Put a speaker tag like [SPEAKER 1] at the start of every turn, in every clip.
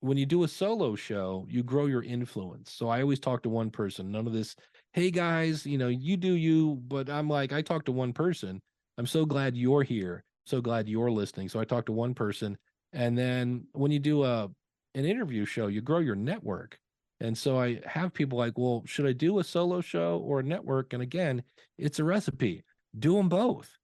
[SPEAKER 1] when you do a solo show, you grow your influence. So I always talk to one person. None of this, hey guys, you do you, but I'm like, I talk to one person. I'm so glad you're here. So glad you're listening. So I talk to one person. And then when you do an interview show, you grow your network. And so I have people like, well, should I do a solo show or a network? And again, it's a recipe. Do them both.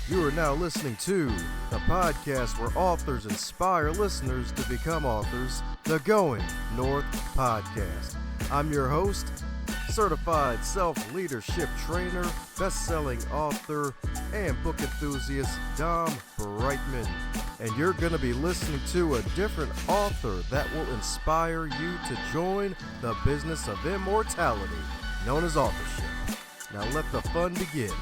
[SPEAKER 2] You are now listening to the podcast where authors inspire listeners to become authors, the Going North Podcast. I'm your host, certified self-leadership trainer, best-selling author, and book enthusiast, Dom Brightman. And you're going to be listening to a different author that will inspire you to join the business of immortality, known as authorship. Now let the fun begin.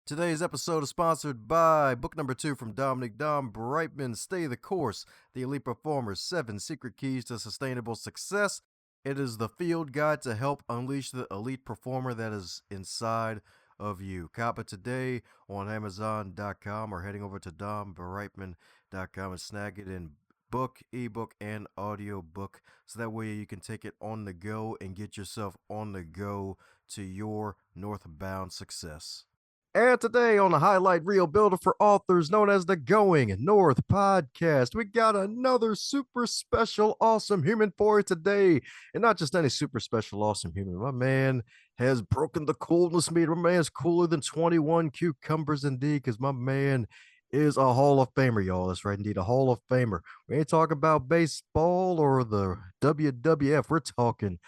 [SPEAKER 2] Today's episode is sponsored by book number 2 from Dominic Dom Brightman, Stay the Course, The Elite Performer's 7 Secret Keys to Sustainable Success. It is the field guide to help unleash the elite performer that is inside of you. Cop it today on Amazon.com or heading over to dombrightman.com and snag it in book, ebook, and audiobook, so that way you can take it on the go and get yourself on the go to your northbound success. And today on the Highlight Reel Builder for Authors, known as the Going North Podcast, we got another super special, awesome human for you today. And not just any super special, awesome human. My man has broken the coolness meter. My man's cooler than 21 cucumbers indeed, because my man is a Hall of Famer, y'all. That's right, indeed, a Hall of Famer. We ain't talking about baseball or the WWF. We're talking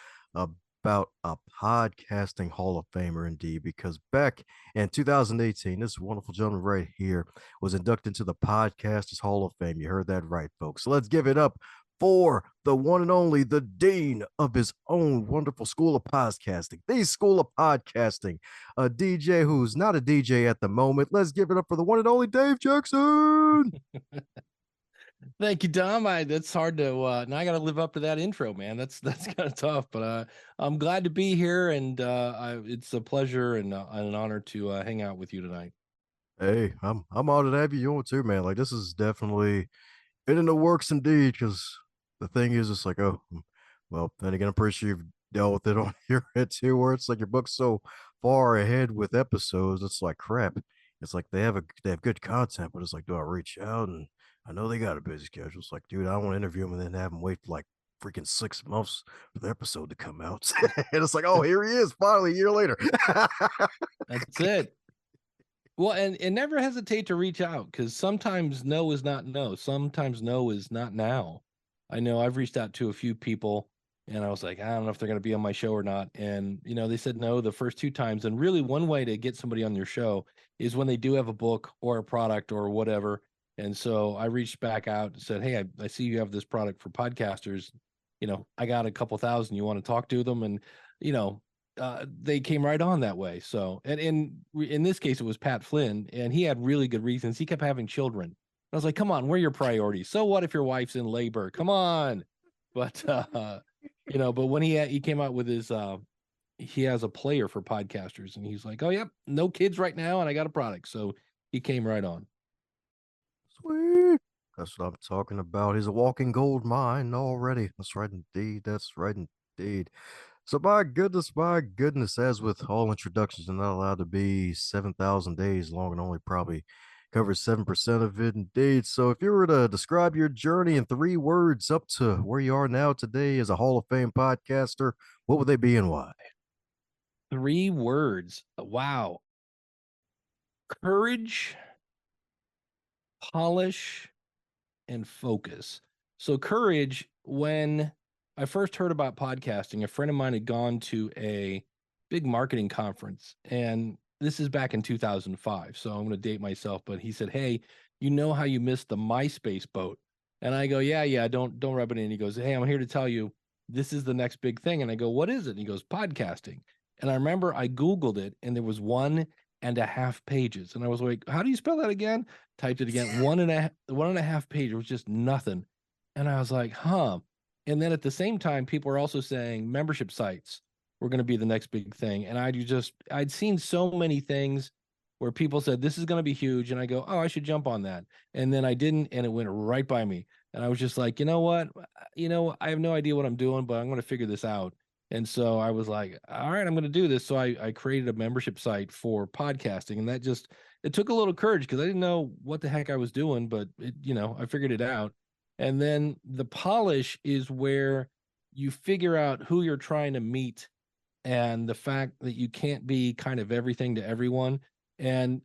[SPEAKER 2] about a podcasting Hall of Famer indeed, because back in 2018, this wonderful gentleman right here was inducted into the Podcasters Hall of Fame. You heard that right, folks. So let's give it up for the one and only, the dean of his own wonderful school of podcasting, the School of Podcasting, a DJ who's not a DJ at the moment. Let's give it up for the one and only Dave Jackson.
[SPEAKER 1] Thank you, Dom. That's hard to now I got to live up to that intro, man. That's kind of tough, but I'm glad to be here, and it's a pleasure and an honor to hang out with you tonight.
[SPEAKER 2] Hey, I'm honored to have you on too, man. Like, this is definitely been in the works indeed, because the thing is, it's like, oh, well, then again, I'm pretty sure you've dealt with it on your head too, where it's like your book's so far ahead with episodes, it's like crap. It's like they have good content, but it's like, do I reach out? And I know they got a busy schedule. It's like, dude, I don't want to interview them and then have them wait for like freaking 6 months for the episode to come out. And it's like, oh, here he is, finally a year later.
[SPEAKER 1] That's it. Well, and never hesitate to reach out, because sometimes no is not no. Sometimes no is not now. I know I've reached out to a few people, and I was like, I don't know if they're going to be on my show or not. And, they said no the first 2 times. And really, one way to get somebody on your show is when they do have a book or a product or whatever. And so I reached back out and said, hey, I see you have this product for podcasters. I got a couple thousand. You want to talk to them? And, they came right on that way. So, and in this case, it was Pat Flynn, and he had really good reasons. He kept having children. I was like, come on, where are your priorities? So what if your wife's in labor? Come on. But, but when he came out with his, he has a player for podcasters, and he's like, oh, yep, no kids right now, and I got a product. So he came right on.
[SPEAKER 2] Sweet. That's what I'm talking about. He's a walking gold mine already. That's right, indeed. That's right, indeed. So my goodness, as with all introductions, they're not allowed to be 7,000 days long, and only probably covers 7% of it indeed. So if you were to describe your journey in 3 words up to where you are now today as a Hall of Fame podcaster, what would they be and why?
[SPEAKER 1] 3 words. Wow. Courage, polish, and focus. So courage, when I first heard about podcasting, a friend of mine had gone to a big marketing conference, and this is back in 2005. So I'm going to date myself, but he said, hey, you know how you missed the MySpace boat? And I go, yeah, don't rub it in. He goes, hey, I'm here to tell you this is the next big thing. And I go, what is it? And he goes, podcasting. And I remember I Googled it, and there was 1.5 pages. And I was like, how do you spell that again? Typed it again, 1.5 page. It was just nothing. And I was like, huh. And then at the same time, people are also saying membership sites were going to be the next big thing. And I'd seen so many things where people said, this is going to be huge. And I go, oh, I should jump on that. And then I didn't, and it went right by me. And I was just like, you know what? I have no idea what I'm doing, but I'm going to figure this out. And so I was like, all right, I'm going to do this. So I created a membership site for podcasting. And it took a little courage because I didn't know what the heck I was doing, but I figured it out. And then the polish is where you figure out who you're trying to meet and the fact that you can't be kind of everything to everyone. And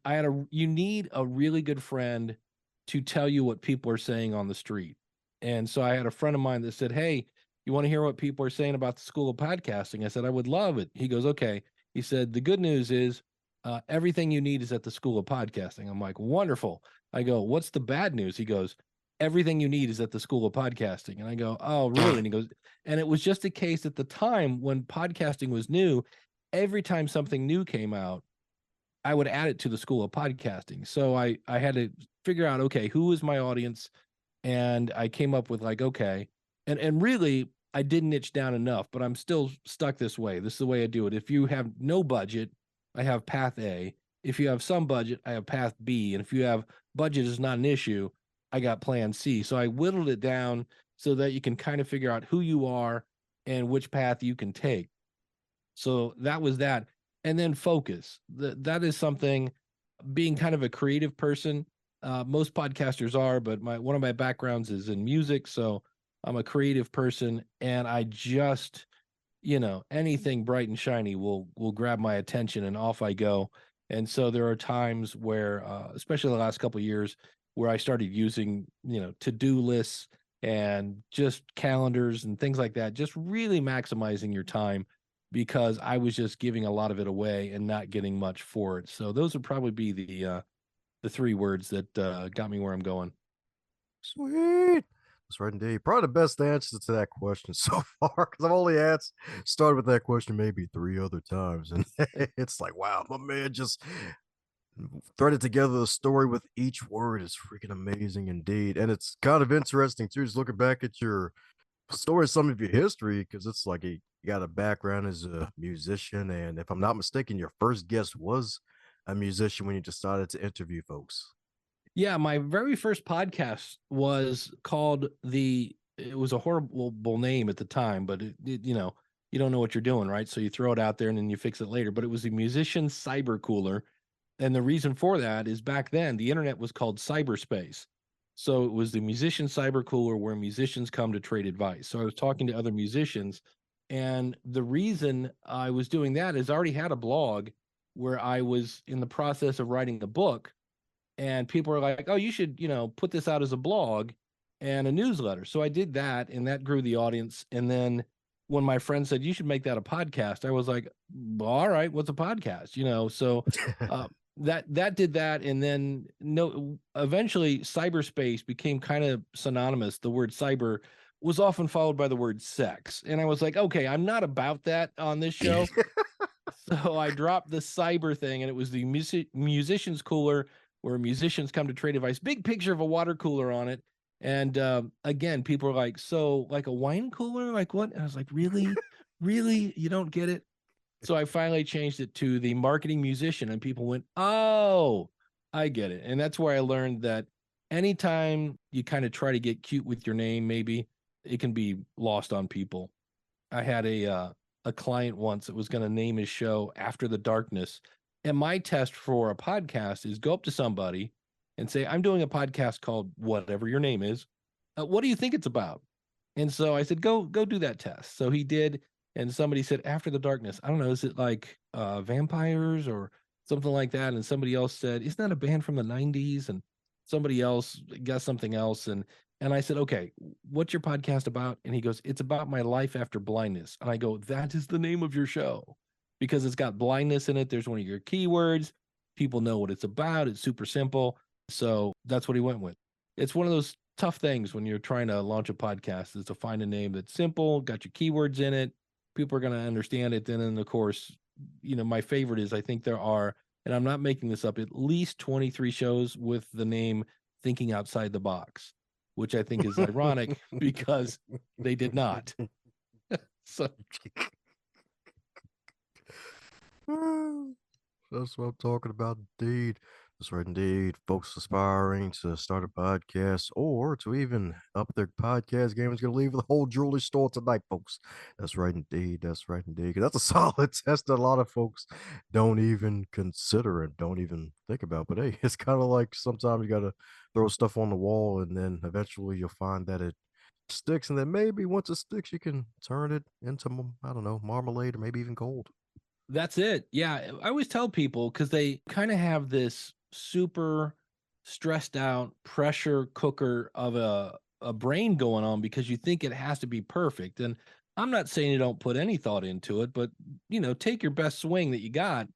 [SPEAKER 1] you need a really good friend to tell you what people are saying on the street. And so I had a friend of mine that said, hey, you want to hear what people are saying about the School of Podcasting? I said, I would love it. He goes, okay. He said, the good news is everything you need is at the School of Podcasting. I'm like, wonderful. I go, what's the bad news? He goes, everything you need is at the School of Podcasting. And I go, oh, really? And he goes, and it was just a case at the time when podcasting was new. Every time something new came out, I would add it to the School of Podcasting. So I had to figure out, okay, who is my audience? And I came up with like, okay, and really I didn't niche down enough, but I'm still stuck this way. This is the way I do it. If you have no budget, I have path A. If you have some budget, I have path B. And if you have budget is not an issue, I got plan C. So I whittled it down so that you can kind of figure out who you are and which path you can take. So that was that. And then focus. That is something, being kind of a creative person. Most podcasters are, but one of my backgrounds is in music. So I'm a creative person, and I just, anything bright and shiny will grab my attention and off I go. And so there are times where, especially the last couple of years, where I started using, to-do lists and just calendars and things like that, just really maximizing your time, because I was just giving a lot of it away and not getting much for it. So those would probably be the three words that got me where I'm going.
[SPEAKER 2] Sweet. That's right indeed. Probably the best answer to that question so far, because I've only started with that question maybe 3 other times. And it's like, wow, my man just threaded together the story with each word is freaking amazing indeed. And it's kind of interesting too, just looking back at your story, some of your history, because it's like you got a background as a musician. And if I'm not mistaken, your first guest was a musician when you decided to interview folks.
[SPEAKER 1] Yeah, my very first podcast was called it was a horrible name at the time, but you don't know what you're doing, right? So you throw it out there and then you fix it later. But it was the Musician Cyber Cooler. And the reason for that is back then the internet was called cyberspace. So it was the Musician Cyber Cooler where musicians come to trade advice. So I was talking to other musicians. And the reason I was doing that is I already had a blog where I was in the process of writing a book. And people were like, oh, you should, put this out as a blog and a newsletter. So I did that, and that grew the audience. And then when my friend said, you should make that a podcast, I was like, all right, what's a podcast? So that did that. And then eventually cyberspace became kind of synonymous. The word cyber was often followed by the word sex. And I was like, okay, I'm not about that on this show. So I dropped the cyber thing, and it was the musician's cooler, where musicians come to trade advice. Big picture of a water cooler on it. And again, people are like, so like a wine cooler? Like what? And I was like, really? Really? You don't get it? So I finally changed it to the marketing musician, and people went, oh, I get it. And that's where I learned that anytime you kind of try to get cute with your name, maybe it can be lost on people. I had a client once that was going to name his show After the Darkness. And my test for a podcast is go up to somebody and say, I'm doing a podcast called whatever your name is. What do you think it's about? And so I said, go do that test. So he did. And somebody said, After the Darkness. I don't know. Is it like vampires or something like that? And somebody else said, isn't that a band from the 90s? And somebody else guessed something else. And I said, okay, what's your podcast about? And he goes, it's about my life after blindness. And I go, that is the name of your show, because it's got blindness in it. There's one of your keywords. People know what it's about. It's super simple. So that's what he went with. It's one of those tough things when you're trying to launch a podcast, is to find a name that's simple, got your keywords in it. People are going to understand it. And then, of course, my favorite is, I think there are, and I'm not making this up, at least 23 shows with the name Thinking Outside the Box, which I think is ironic because they did not. So
[SPEAKER 2] That's what I'm talking about, indeed. That's right, indeed. Folks aspiring to start a podcast or to even up their podcast game is going to leave the whole jewelry store tonight, folks. That's right, indeed. That's right, indeed. 'Cause that's a solid test that a lot of folks don't even consider and don't even think about. But hey, it's kind of like sometimes you got to throw stuff on the wall and then eventually you'll find that it sticks. And then maybe once it sticks, you can turn it into, I don't know, marmalade or maybe even gold.
[SPEAKER 1] That's it. Yeah, I always tell people because they kind of have this super stressed out pressure cooker of a brain going on because you think it has to be perfect. And I'm not saying you don't put any thought into it, but take your best swing that you got,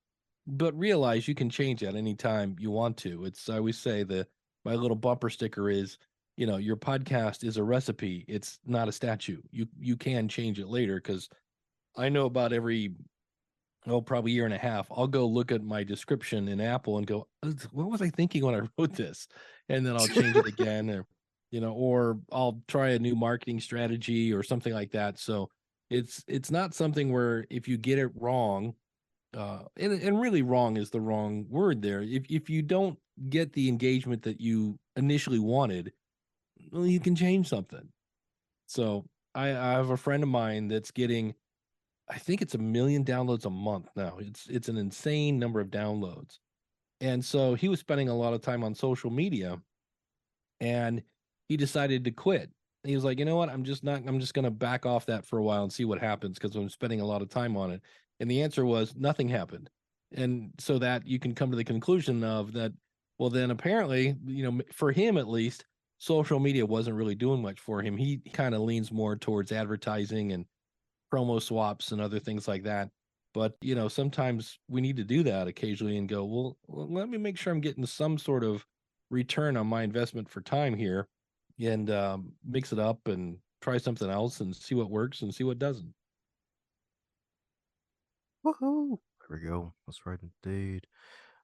[SPEAKER 1] but realize you can change that anytime you want to. It's I always say my little bumper sticker is, your podcast is a recipe. It's not a statue. You can change it later because I know about every probably year and a half, I'll go look at my description in Apple and go, what was I thinking when I wrote this? And then I'll change it again or I'll try a new marketing strategy or something like that. So it's not something where if you get it wrong, and really wrong is the wrong word there. If you don't get the engagement that you initially wanted, well, you can change something. So I have a friend of mine that's getting I think it's 1,000,000 downloads a month now. It's an insane number of downloads. And so he was spending a lot of time on social media and he decided to quit. He was like, "You know what? I'm just going to back off that for a while and see what happens because I'm spending a lot of time on it." And the answer was nothing happened. And so that you can come to the conclusion of that well then apparently, for him at least, social media wasn't really doing much for him. He kind of leans more towards advertising and promo swaps and other things like that. But, sometimes we need to do that occasionally and go, well, let me make sure I'm getting some sort of return on my investment for time here and mix it up and try something else and see what works and see what doesn't.
[SPEAKER 2] Woohoo! There we go. That's right, indeed.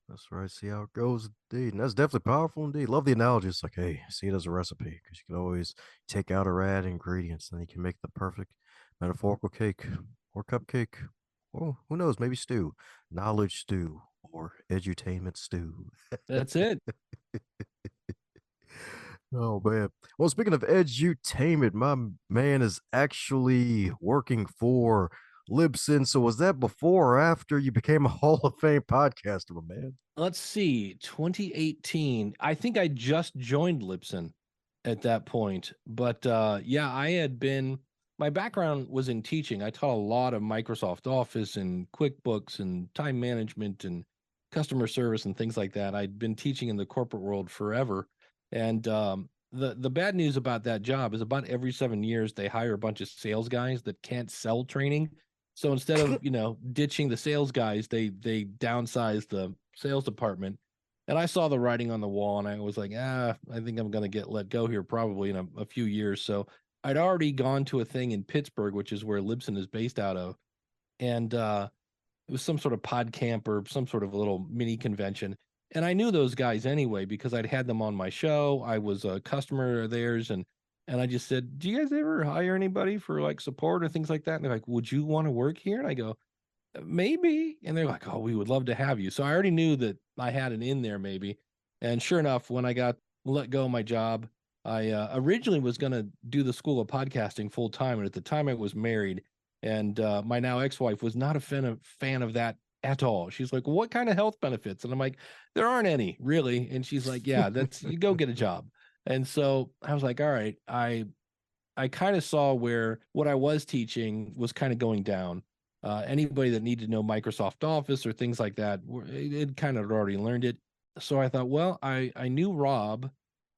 [SPEAKER 2] That's right. See how it goes, indeed. And that's definitely powerful, indeed. Love the analogy. It's like, hey, see it as a recipe because you can always take out or add ingredients, and then you can make the perfect metaphorical cake or cupcake. Or who knows, maybe stew, knowledge stew, or edutainment stew.
[SPEAKER 1] That's it.
[SPEAKER 2] Oh man. Well, speaking of edutainment, my man is actually working for Libsyn. So was that before or after you became a Hall of Fame podcaster, my man?
[SPEAKER 1] Let's see, 2018. I think I just joined Libsyn at that point. But yeah, my background was in teaching. I taught a lot of Microsoft Office and QuickBooks and time management and customer service and things like that. I'd been teaching in the corporate world forever. And the bad news about that job is about every 7 years they hire a bunch of sales guys that can't sell training. So instead of, ditching the sales guys, they downsize the sales department. And I saw the writing on the wall and I was like, I think I'm going to get let go here probably in a few years. So I'd already gone to a thing in Pittsburgh, which is where Libsyn is based out of. And it was some sort of pod camp or some sort of a little mini convention. And I knew those guys anyway because I'd had them on my show. I was a customer of theirs and I just said, "Do you guys ever hire anybody for like support or things like that?" And they're like, "Would you want to work here?" And I go, "Maybe." And they're like, "Oh, we would love to have you." So I already knew that I had an in there maybe. And sure enough, when I got let go of my job, I originally was going to do the school of podcasting full time. And at the time I was married and my now ex-wife was not a fan of that at all. She's like, "What kind of health benefits?" And I'm like, "There aren't any really." And she's like, "Yeah, that's you go get a job." And so I was like, "All right, I kind of saw where what I was teaching was kind of going down. Anybody that needed to know Microsoft Office or things like that, it kind of already learned it. So I thought, well, I knew Rob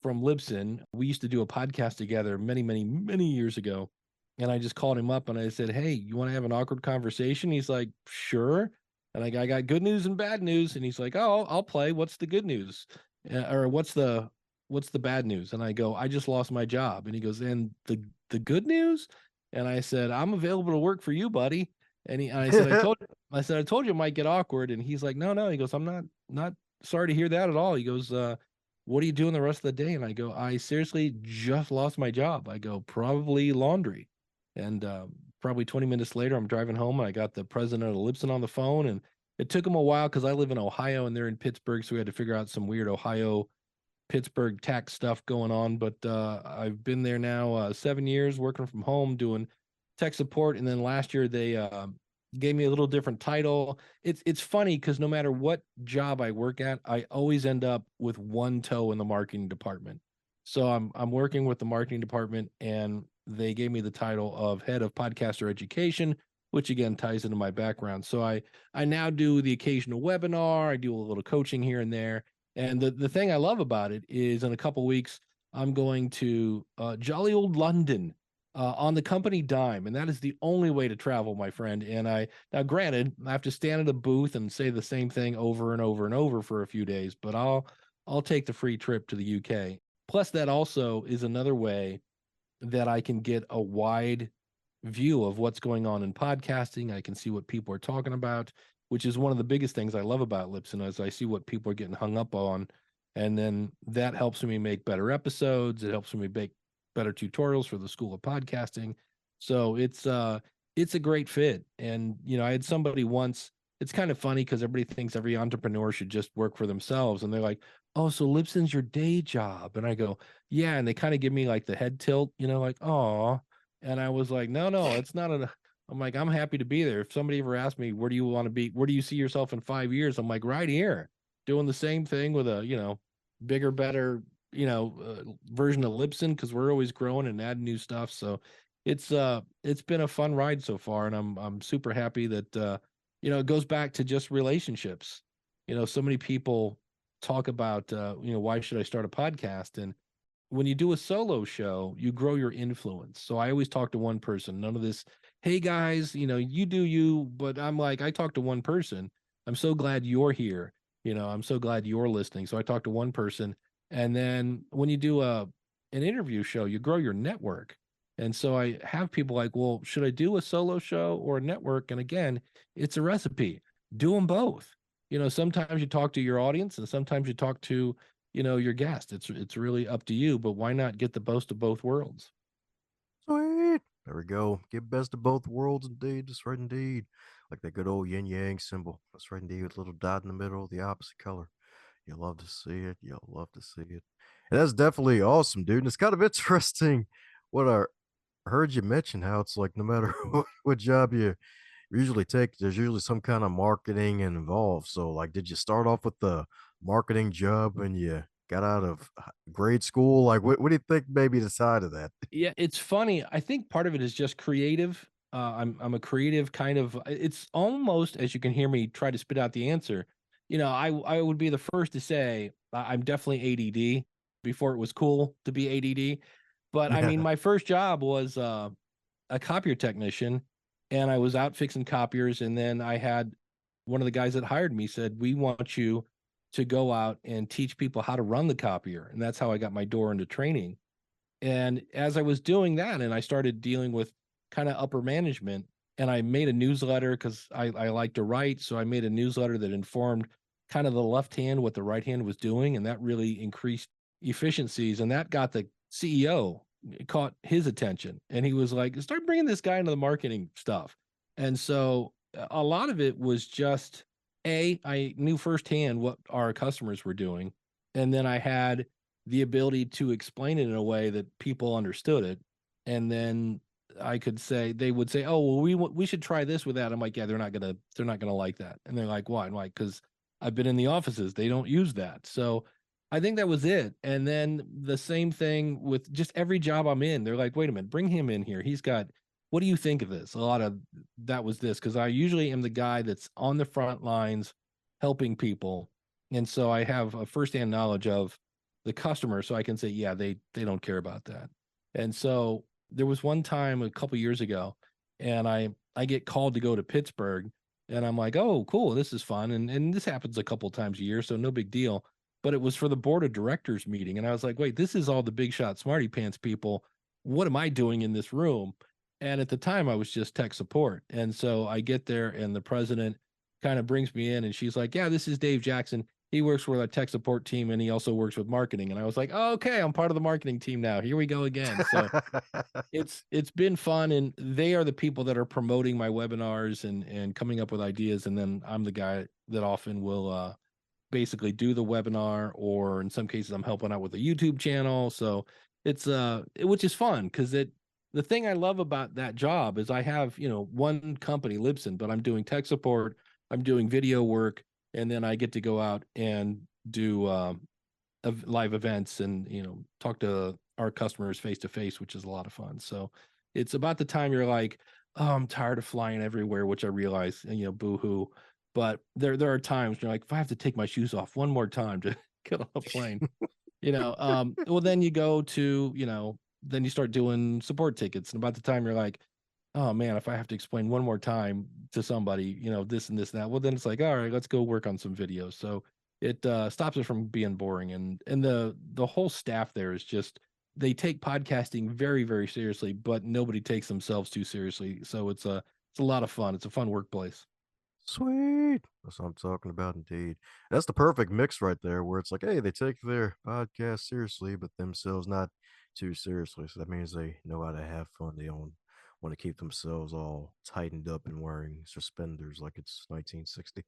[SPEAKER 1] from Libsyn. We used to do a podcast together many, many, many years ago. And I just called him up and I said, "Hey, you want to have an awkward conversation?" He's like, "Sure." And I got good news and bad news. And he's like, "Oh, I'll play. What's the good news? Or what's the bad news?" And I go, "I just lost my job." And he goes, "And the good news?" And I said, "I'm available to work for you, buddy." And I said, I said, "I told you it might get awkward." And he's like, "No." He goes, "I'm not sorry to hear that at all." He goes, "What are you doing the rest of the day?" And I go, "I seriously just lost my job." I go, "Probably laundry." And probably 20 minutes later, I'm driving home and I got the president of Libsyn on the phone and It took them a while because I live in Ohio and they're in Pittsburgh, so we had to figure out some weird Ohio Pittsburgh tax stuff going on. But I've been there now 7 years working from home doing tech support. And then last year they gave me a little different title. It's funny because no matter what job I work at, I always end up with one toe in the marketing department. So I'm working with the marketing department, and they gave me the title of head of podcaster education, which again ties into my background. So I now do the occasional webinar. I do a little coaching here and there. And the thing I love about it is in a couple weeks, I'm going to jolly old London on the company dime. And that is the only way to travel, my friend. And now granted, I have to stand at a booth and say the same thing over and over and over for a few days, but I'll take the free trip to the UK. Plus, that also is another way that I can get a wide view of what's going on in podcasting. I can see what people are talking about, which is one of the biggest things I love about Libsyn, is I see what people are getting hung up on. And then that helps me make better episodes. It helps me make better tutorials for the School of Podcasting. So it's a great fit. And I had somebody once, it's kind of funny because everybody thinks every entrepreneur should just work for themselves. And they're like, oh, so Libsyn's your day job. And I go, yeah. And they kind of give me like the head tilt, like, oh. And I was like, no, it's not I'm like, I'm happy to be there. If somebody ever asked me, where do you want to be? Where do you see yourself in 5 years? I'm like, right here, doing the same thing with a, bigger, better, version of Libsyn, because we're always growing and adding new stuff. So it's been a fun ride so far. And I'm super happy that, it goes back to just relationships. So many people talk about, why should I start a podcast? And when you do a solo show, you grow your influence. So I always talk to one person. None of this, hey guys, you do you, but I'm like, I talk to one person. I'm so glad you're here. I'm so glad you're listening. So I talk to one person. And then when you do an interview show, you grow your network. And so I have people like, well, should I do a solo show or a network? And again, it's a recipe. Do them both. Sometimes you talk to your audience and sometimes you talk to your guest. It's really up to you, but why not get the best of both worlds?
[SPEAKER 2] Sweet. There we go. Get best of both worlds indeed. That's right indeed. Like that good old yin yang symbol. That's right indeed. With a little dot in the middle, the opposite color. You'll love to see it. You'll love to see it. And that's definitely awesome, dude. And it's kind of interesting what I heard you mention, how it's like no matter what job you usually take, there's usually some kind of marketing involved. So, like, did you start off with the marketing job when you got out of grade school? Like, what do you think maybe the side of that?
[SPEAKER 1] Yeah, it's funny. I think part of it is just creative. I'm a creative kind of. It's almost, as you can hear me try to spit out the answer. I would be the first to say I'm definitely ADD before it was cool to be ADD. But I mean, my first job was a copier technician, and I was out fixing copiers. And then I had one of the guys that hired me said, "We want you to go out and teach people how to run the copier," and that's how I got my door into training. And as I was doing that, and I started dealing with kind of upper management, and I made a newsletter because I like to write. So I made a newsletter that informed kind of the left hand what the right hand was doing. And that really increased efficiencies. And that got the CEO, caught his attention. And he was like, start bringing this guy into the marketing stuff. And so a lot of it was just, I knew firsthand what our customers were doing. And then I had the ability to explain it in a way that people understood it. And then I could say, they would say, "Oh, well, we should try this with that." I'm like, "Yeah, they're not gonna like that." And they're like, "Why?" I'm like, "Because I've been in the offices, they don't use that." So I think that was it. And then the same thing with just every job I'm in. They're like, "Wait a minute, bring him in here. He's got. What do you think of this?" A lot of that was this because I usually am the guy that's on the front lines helping people, and so I have a firsthand knowledge of the customer, so I can say, yeah, they don't care about that. And so there was one time a couple years ago, and I get called to go to Pittsburgh, and I'm like, oh, cool, this is fun, and this happens a couple times a year, so no big deal. But it was for the board of directors meeting, and I was like, wait, this is all the big shot smarty pants people. What am I doing in this room? And at the time, I was just tech support, and so I get there, and the president kind of brings me in, and she's like, yeah, this is Dave Jackson. he works with a tech support team and he also works with marketing. And I was like, oh, okay, I'm part of the marketing team now. Here we go again. So it's been fun, and they are the people that are promoting my webinars and coming up with ideas. And then I'm the guy that often will basically do the webinar, or in some cases I'm helping out with a YouTube channel. So it's which is fun, because the thing I love about that job is I have, one company, Libsyn, but I'm doing tech support, I'm doing video work, and then I get to go out and do live events and talk to our customers face to face, which is a lot of fun. So it's about the time you're like, oh, I'm tired of flying everywhere, which I realize, and boo hoo. But there are times you're like, if I have to take my shoes off one more time to get on a plane, well, then you go to, then you start doing support tickets, and about the time you're like, oh man, if I have to explain one more time to somebody, this and this and that, well, then it's like, all right, let's go work on some videos. So it stops it from being boring, and the whole staff there is just, they take podcasting very, very seriously, but nobody takes themselves too seriously. So it's a lot of fun. It's a fun workplace.
[SPEAKER 2] Sweet. That's what I'm talking about, indeed. That's the perfect mix right there, where it's like, hey, they take their podcast seriously, but themselves not too seriously. So that means they know how to have fun. They don't want to keep themselves all tightened up and wearing suspenders like it's 1960.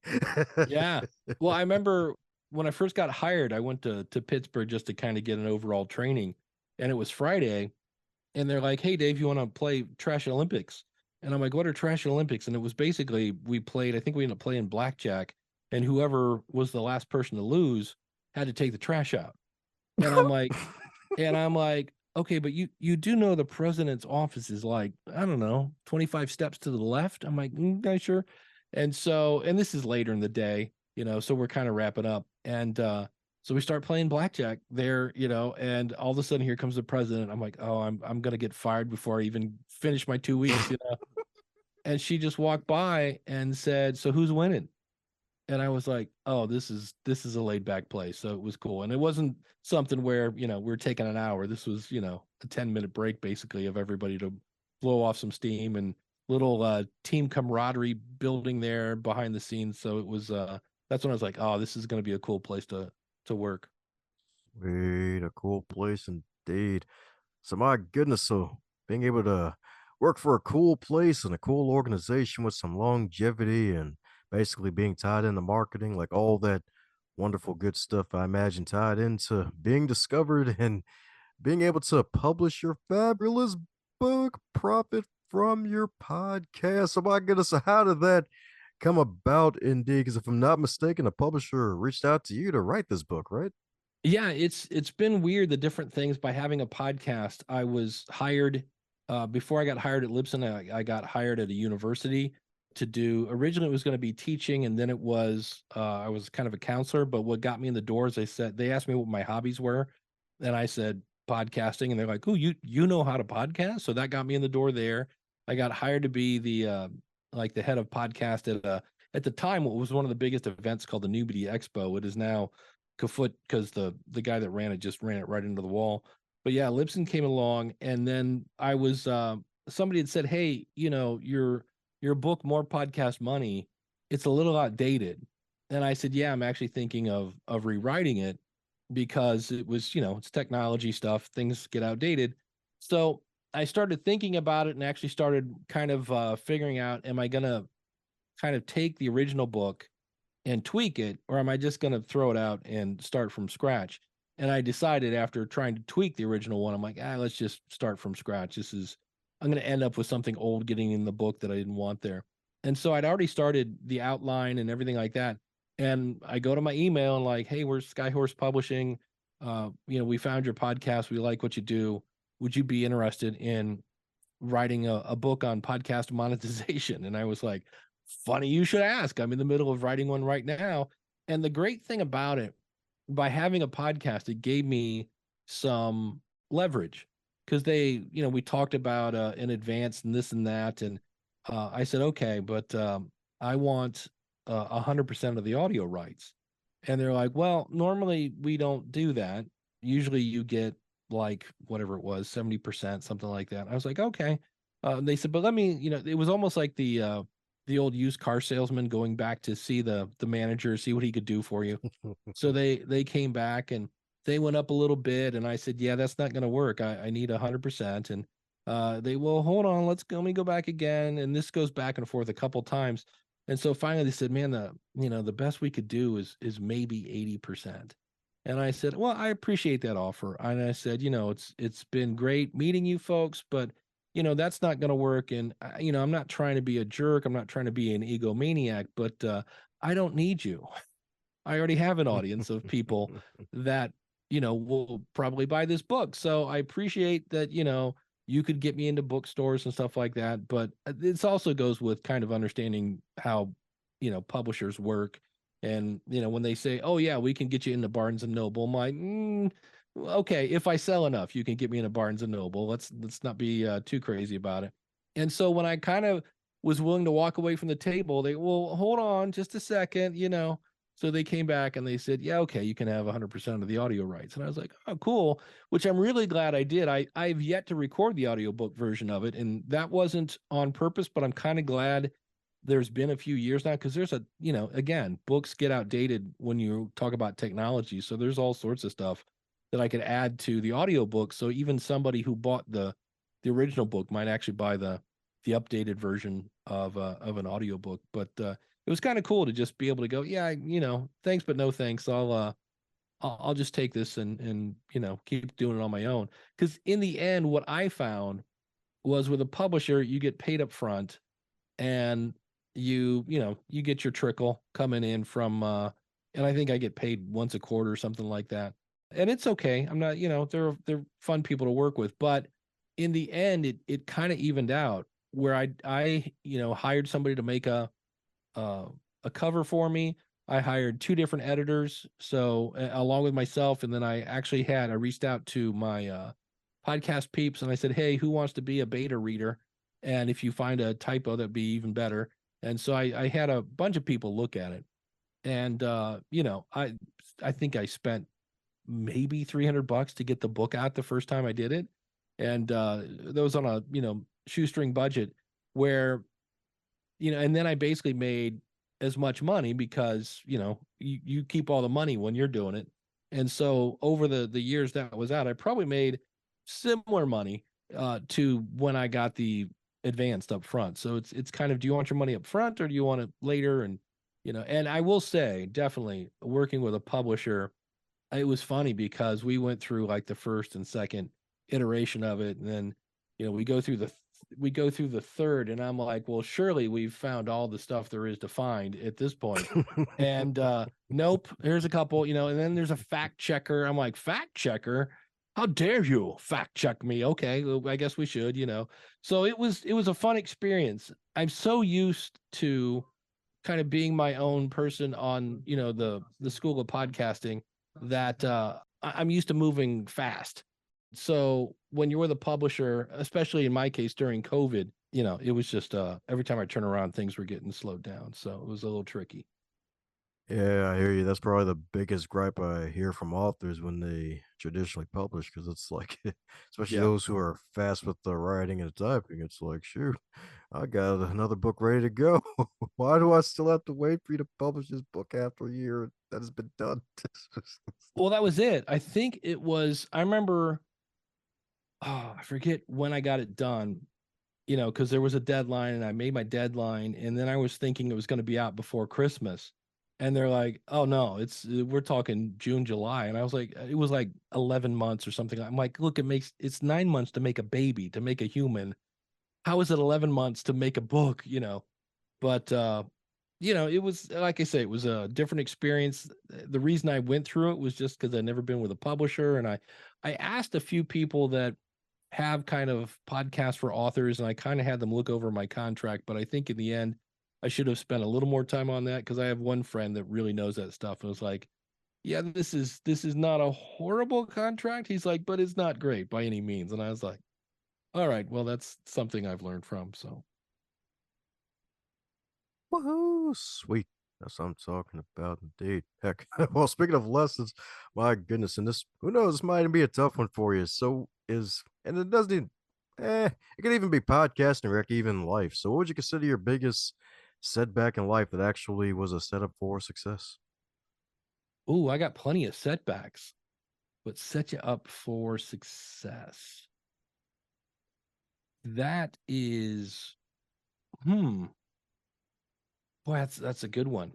[SPEAKER 1] Yeah. Well, I remember when I first got hired, I went to Pittsburgh just to kind of get an overall training, and it was Friday, and they're like, "Hey, Dave, you want to play Trash Olympics?" And I'm like, "What are Trash Olympics?" And it was basically, we played. I think we ended up playing blackjack, and whoever was the last person to lose had to take the trash out. And I'm like, okay, but you do know the president's office is like, I don't know, 25 steps to the left. I'm like, okay, sure. And so, and this is later in the day, so we're kind of wrapping up. And so we start playing blackjack there, and all of a sudden here comes the president. I'm like, oh, I'm gonna get fired before I even finish my 2 weeks. And she just walked by and said, "So who's winning?" And I was like, "Oh, this is a laid back place." So it was cool, and it wasn't something where we're taking an hour. This was a 10-minute break basically of everybody to blow off some steam, and little team camaraderie building there behind the scenes. So it was that's when I was like, "Oh, this is going to be a cool place to work."
[SPEAKER 2] Sweet, a cool place indeed. So my goodness, so being able to work for a cool place and a cool organization with some longevity and basically being tied into marketing, like all that wonderful good stuff, I imagine tied into being discovered and being able to publish your fabulous book, profit from your podcast. So my goodness, so how did that come about indeed? Because if I'm not mistaken, a publisher reached out to you to write this book, right?
[SPEAKER 1] Yeah, it's been weird, the different things by having a podcast. I was hired before I got hired at Libsyn. I got hired at a university to do. Originally, it was going to be teaching, and then it was I was kind of a counselor. But what got me in the door is they asked me what my hobbies were, and I said podcasting, and they're like, "Oh, you know how to podcast?" So that got me in the door there. I got hired to be the head of podcast at the time what was one of the biggest events called the Newbie Expo. It is now kaput because the guy that ran it just ran it right into the wall. But yeah, Libsyn came along, and then I was somebody had said, "Hey, your book, More Podcast Money, it's a little outdated." And I said, "Yeah, I'm actually thinking of rewriting it because it was, it's technology stuff, things get outdated." So I started thinking about it and actually started kind of figuring out, am I gonna kind of take the original book and tweak it, or am I just going to throw it out and start from scratch? And I decided, after trying to tweak the original one, I'm like, let's just start from scratch. I'm going to end up with something old getting in the book that I didn't want there. And so I'd already started the outline and everything like that. And I go to my email and like, hey, we're Skyhorse Publishing. We found your podcast. We like what you do. Would you be interested in writing a book on podcast monetization? And I was like, funny you should ask. I'm in the middle of writing one right now. And the great thing about it, by having a podcast, it gave me some leverage, because we talked about in advance and this and that. And I said, okay, but I want 100% of the audio rights. And they're like, well, normally we don't do that. Usually you get like whatever it was, 70%, something like that. I was like, okay. They said, but let me, it was almost like the the old used car salesman going back to see the manager, see what he could do for you. So they came back and they went up a little bit, and I said, "Yeah, that's not going to work. I need 100%." And they, well, hold on, let me go back again, and this goes back and forth a couple times, and so finally they said, "Man, the best we could do is maybe 80%." And I said, "Well, I appreciate that offer." And I said, it's been great meeting you folks, but that's not going to work. And I'm not trying to be a jerk. I'm not trying to be an egomaniac, but I don't need you. I already have an audience of people that, will probably buy this book. So I appreciate that, you could get me into bookstores and stuff like that. But it also goes with kind of understanding how, publishers work. And, when they say, oh, yeah, we can get you into Barnes and Noble, I'm like, okay, if I sell enough, you can get me into Barnes and Noble. Let's not be too crazy about it. And so when I kind of was willing to walk away from the table, they, well, hold on just a second, so they came back and they said, yeah, okay, you can have 100% of the audio rights. And I was like, oh, cool, which I'm really glad I did. I've yet to record the audiobook version of it. And that wasn't on purpose, but I'm kind of glad there's been a few years now, because there's again, books get outdated when you talk about technology. So there's all sorts of stuff that I could add to the audiobook. So even somebody who bought the original book might actually buy the updated version of an audiobook. But it was kind of cool to just be able to go, yeah, thanks, but no thanks. I'll just take this and keep doing it on my own. Because in the end, what I found was with a publisher, you get paid up front, and you get your trickle coming in from and I think I get paid once a quarter or something like that. And it's okay. I'm not, they're fun people to work with, but in the end, it kind of evened out where I hired somebody to make uh, a cover for me. I hired two different editors, so along with myself, and then I reached out to my podcast peeps, and I said, "Hey, who wants to be a beta reader? And if you find a typo, that'd be even better." And so I had a bunch of people look at it, and I think I spent maybe $300 to get the book out the first time I did it, and that was on a shoestring budget where and then I basically made as much money because, you keep all the money when you're doing it. And so over the years that was out, I probably made similar money to when I got the advanced up front. So it's kind of, do you want your money up front or do you want it later? And, and I will say, definitely working with a publisher, it was funny because we went through like the first and second iteration of it, and then we go through the third, and I'm like, well, surely we've found all the stuff there is to find at this point. And nope, here's a couple, and then there's a fact checker. I'm like, fact checker? How dare you fact check me? Okay, well, I guess we should, So it was a fun experience. I'm so used to kind of being my own person on, the school of podcasting that I'm used to moving fast. So when you're with a publisher, especially in my case during COVID, it was just every time I turn around, things were getting slowed down. So it was a little tricky.
[SPEAKER 2] Yeah, I hear you. That's probably the biggest gripe I hear from authors when they traditionally publish, because it's like, especially
[SPEAKER 1] Yeah.
[SPEAKER 2] those who are fast with the writing and typing, it's like, shoot, I got another book ready to go. Why do I still have to wait for you to publish this book after a year that has been done?
[SPEAKER 1] Well, that was it. I think it was, I remember, I forget when I got it done, because there was a deadline and I made my deadline. And then I was thinking it was going to be out before Christmas. And they're like, oh no, we're talking June, July. And I was like, it was like 11 months or something. I'm like, look, it's 9 months to make a baby, to make a human. How is it 11 months to make a book, But, it was, like I say, it was a different experience. The reason I went through it was just because I'd never been with a publisher. And I asked a few people that have kind of podcasts for authors, and I kind of had them look over my contract. But I think in the end, I should have spent a little more time on that, because I have one friend that really knows that stuff and was like, yeah, this is not a horrible contract. He's like, but it's not great by any means. And I was like, all right, well, that's something I've learned from. So
[SPEAKER 2] Woohoo! Sweet. That's what I'm talking about, indeed. Heck, well, speaking of lessons, my goodness, and this, who knows, this might be a tough one for you. And it doesn't even, it could even be podcasting or heck, even life. So, what would you consider your biggest setback in life that actually was a setup for success?
[SPEAKER 1] Ooh, I got plenty of setbacks, but set you up for success. That is, hmm, boy, that's a good one.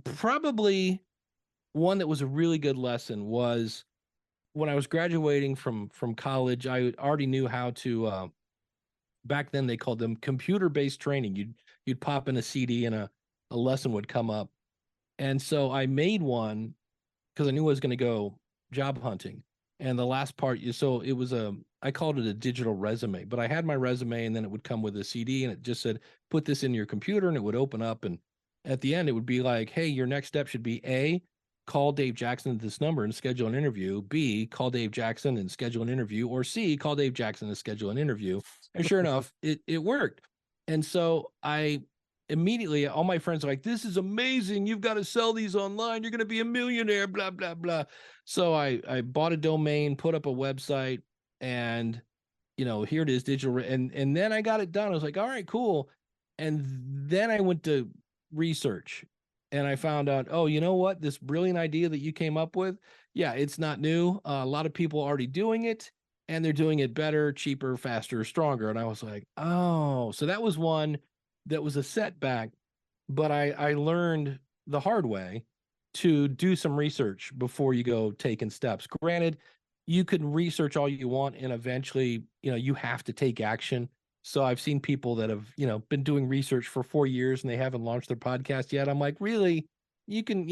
[SPEAKER 1] Probably one that was a really good lesson was when I was graduating from college. I already knew how to. Back then, they called them computer-based training. You'd pop in a CD and a lesson would come up, and so I made one because I knew I was going to go job hunting. And the last part, so it was I called it a digital resume, but I had my resume and then it would come with a CD and it just said, put this in your computer and it would open up. And at the end, it would be like, hey, your next step should be A, call Dave Jackson at this number and schedule an interview. B, call Dave Jackson and schedule an interview. Or C, call Dave Jackson and schedule an interview. And sure enough, it worked. And so I immediately, all my friends are like, this is amazing, you've got to sell these online, you're going to be a millionaire, blah blah blah. So I bought a domain, put up a website, and here it is, digital. And then I got it done. I was like, all right, cool. And then I went to research and I found out, oh, you know what, this brilliant idea that you came up with, yeah, it's not new. A lot of people are already doing it, and they're doing it better, cheaper, faster, stronger. And I was like, oh, so that was one that was a setback, but I learned the hard way to do some research before you go taking steps. Granted, you can research all you want, and eventually, you have to take action. So I've seen people that have, been doing research for 4 years and they haven't launched their podcast yet. I'm like, really? You can,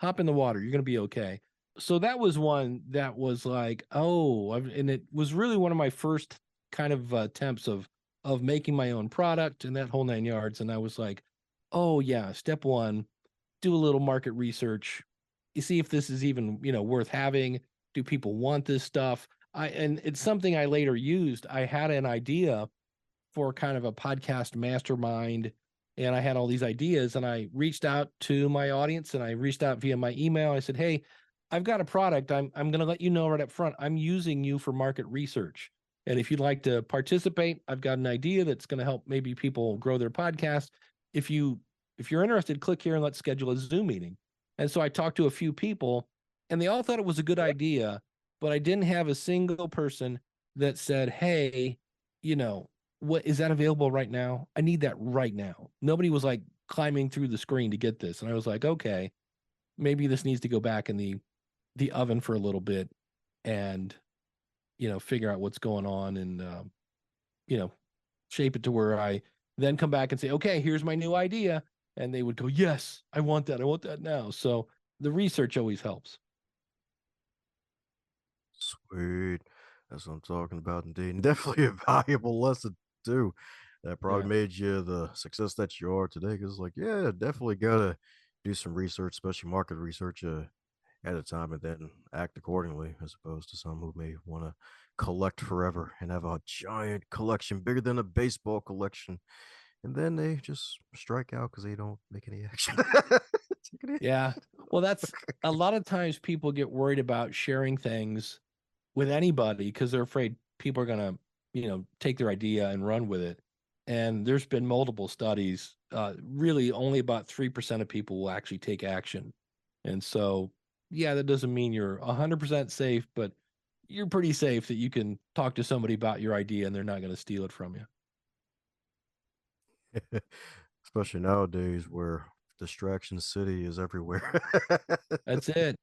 [SPEAKER 1] hop in the water. You're going to be okay. So that was one that was like, oh, and it was really one of my first kind of attempts of making my own product and that whole 9 yards. And I was like, oh yeah, step one, do a little market research. You see if this is even, worth having. Do people want this stuff? And it's something I later used. I had an idea for kind of a podcast mastermind, and I had all these ideas, and I reached out to my audience and I reached out via my email. I said, hey, I've got a product. I'm going to let you know right up front. I'm using you for market research. And if you'd like to participate, I've got an idea that's going to help maybe people grow their podcast. If you're interested, click here and let's schedule a Zoom meeting. And so I talked to a few people and they all thought it was a good idea, but I didn't have a single person that said, hey, what is that available right now? I need that right now. Nobody was like climbing through the screen to get this. And I was like, okay, maybe this needs to go back in the oven for a little bit and, figure out what's going on and, you know, shape it to where I then come back and say, okay, here's my new idea. And they would go, yes, I want that. I want that now. So the research always helps.
[SPEAKER 2] Sweet. That's what I'm talking about, indeed. And definitely a valuable lesson, too. That probably
[SPEAKER 1] Yeah.
[SPEAKER 2] made you the success that you are today. Because, like, yeah, definitely got to do some research, especially market research at a time, and then act accordingly, as opposed to some who may want to collect forever and have a giant collection bigger than a baseball collection. And then they just strike out because they don't make any action. Take any
[SPEAKER 1] Yeah. Well, that's a lot of times people get worried about sharing things with anybody because they're afraid people are going to, take their idea and run with it. And there's been multiple studies. Really, only about 3% of people will actually take action. And so, yeah, that doesn't mean you're 100% safe, but you're pretty safe that you can talk to somebody about your idea and they're not going to steal it from you.
[SPEAKER 2] Especially nowadays where distraction city is everywhere.
[SPEAKER 1] That's it.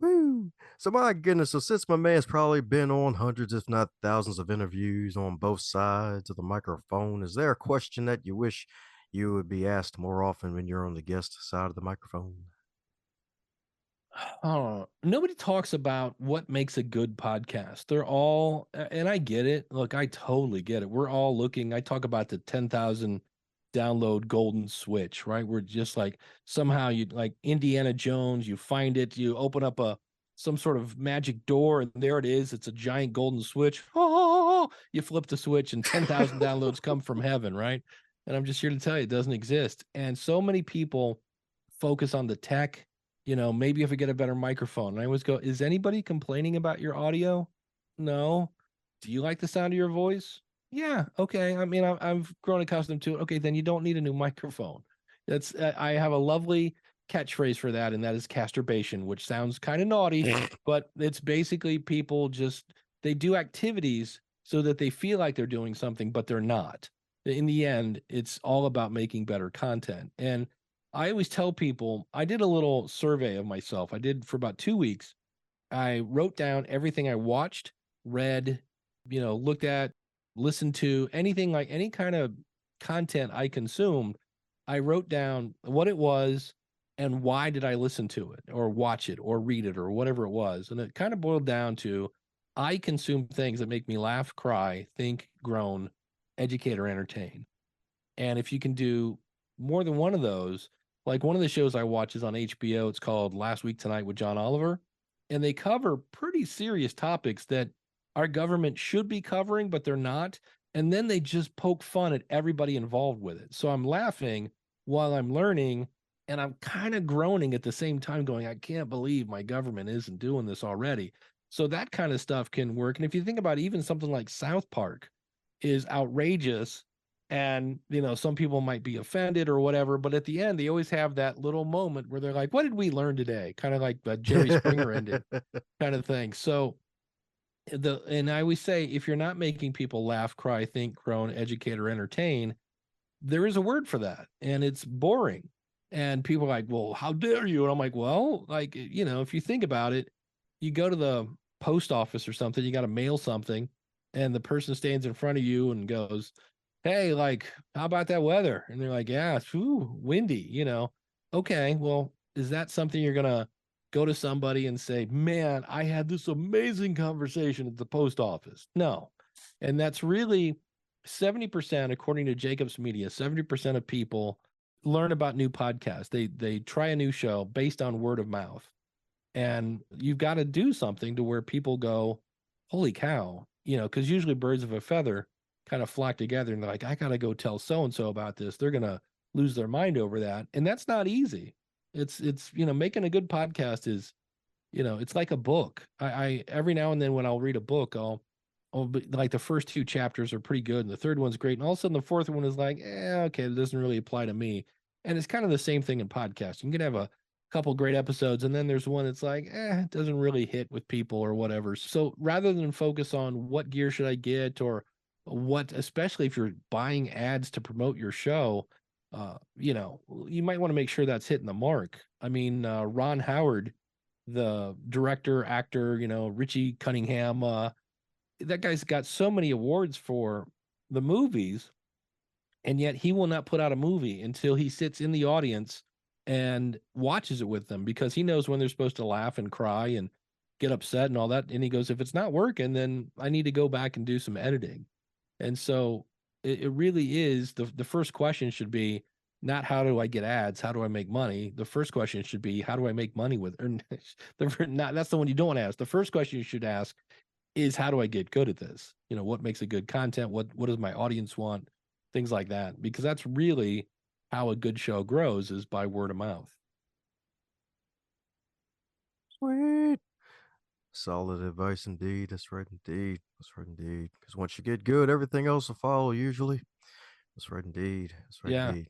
[SPEAKER 2] Woo! So my goodness, so since my man's probably been on hundreds, if not thousands, of interviews on both sides of the microphone, is there a question that you wish you would be asked more often when you're on the guest side of the microphone?
[SPEAKER 1] Oh, nobody talks about what makes a good podcast. They're all, and I get it. Look, I totally get it. We're all looking. I talk about the 10,000 download golden switch, right? We're just like somehow you like Indiana Jones, you find it, you open up some sort of magic door, and there it is. It's a giant golden switch. Oh, you flip the switch, and 10,000 downloads come from heaven, right? And I'm just here to tell you, it doesn't exist. And so many people focus on the tech. Maybe if we get a better microphone. And I always go, is anybody complaining about your audio? No. Do you like the sound of your voice? Yeah, okay. I mean, I've grown accustomed to it. Okay, then you don't need a new microphone. That's I have a lovely catchphrase for that, and that is casturbation, which sounds kind of naughty, but it's basically people just they do activities so that they feel like they're doing something, but they're not. In the end, it's all about making better content. And I always tell people, I did a little survey of myself. I did for about 2 weeks. I wrote down everything I watched, read, looked at, listened to, anything like any kind of content I consumed. I wrote down what it was and why did I listen to it or watch it or read it or whatever it was. And it kind of boiled down to I consume things that make me laugh, cry, think, groan, educate, or entertain. And if you can do more than one of those, like one of the shows I watch is on HBO. It's called Last Week Tonight with John Oliver. And they cover pretty serious topics that our government should be covering, but they're not. And then they just poke fun at everybody involved with it. So I'm laughing while I'm learning, and I'm kind of groaning at the same time, going, I can't believe my government isn't doing this already. So that kind of stuff can work. And if you think about even something like South Park is outrageous, and some people might be offended or whatever, but at the end they always have that little moment where they're like, what did we learn today, kind of like the Jerry Springer ended kind of thing. So and I always say, if you're not making people laugh, cry, think, groan, educate, or entertain, there is a word for that, and it's boring. And people are like, well, how dare you? And I'm like, well, like, if you think about it, you go to the post office or something, you got to mail something, and the person stands in front of you and goes, hey, like, how about that weather? And they're like, yeah, it's windy. Okay, well, is that something you're gonna go to somebody and say, man, I had this amazing conversation at the post office? No. And that's really 70%, according to Jacobs Media, 70% of people learn about new podcasts. They try a new show based on word of mouth. And you've got to do something to where people go, holy cow, because usually birds of a feather kind of flock together and they're like, I got to go tell so and so about this. They're going to lose their mind over that. And that's not easy. It's making a good podcast is, it's like a book. I every now and then when I'll read a book, like the first two chapters are pretty good and the third one's great. And all of a sudden the fourth one is like, okay, it doesn't really apply to me. And it's kind of the same thing in podcasting. You can have a couple great episodes and then there's one that's like, it doesn't really hit with people or whatever. So rather than focus on what gear should I get or what, especially if you're buying ads to promote your show, you might want to make sure that's hitting the mark. I mean, Ron Howard, the director, actor, Richie Cunningham, that guy's got so many awards for the movies, and yet he will not put out a movie until he sits in the audience and watches it with them, because he knows when they're supposed to laugh and cry and get upset and all that. And he goes, if it's not working, then I need to go back and do some editing. And so it really is the first question should be not how do I get ads? How do I make money? The first question should be how do I make money with it? Not that's the one you don't want to ask. The first question you should ask is how do I get good at this? What makes a good content? What does my audience want? Things like that, because that's really how a good show grows, is by word of mouth.
[SPEAKER 2] Sweet. Solid advice indeed. That's right indeed. That's right indeed. Because once you get good, everything else will follow usually. That's right indeed. That's right
[SPEAKER 1] Yeah.
[SPEAKER 2] indeed.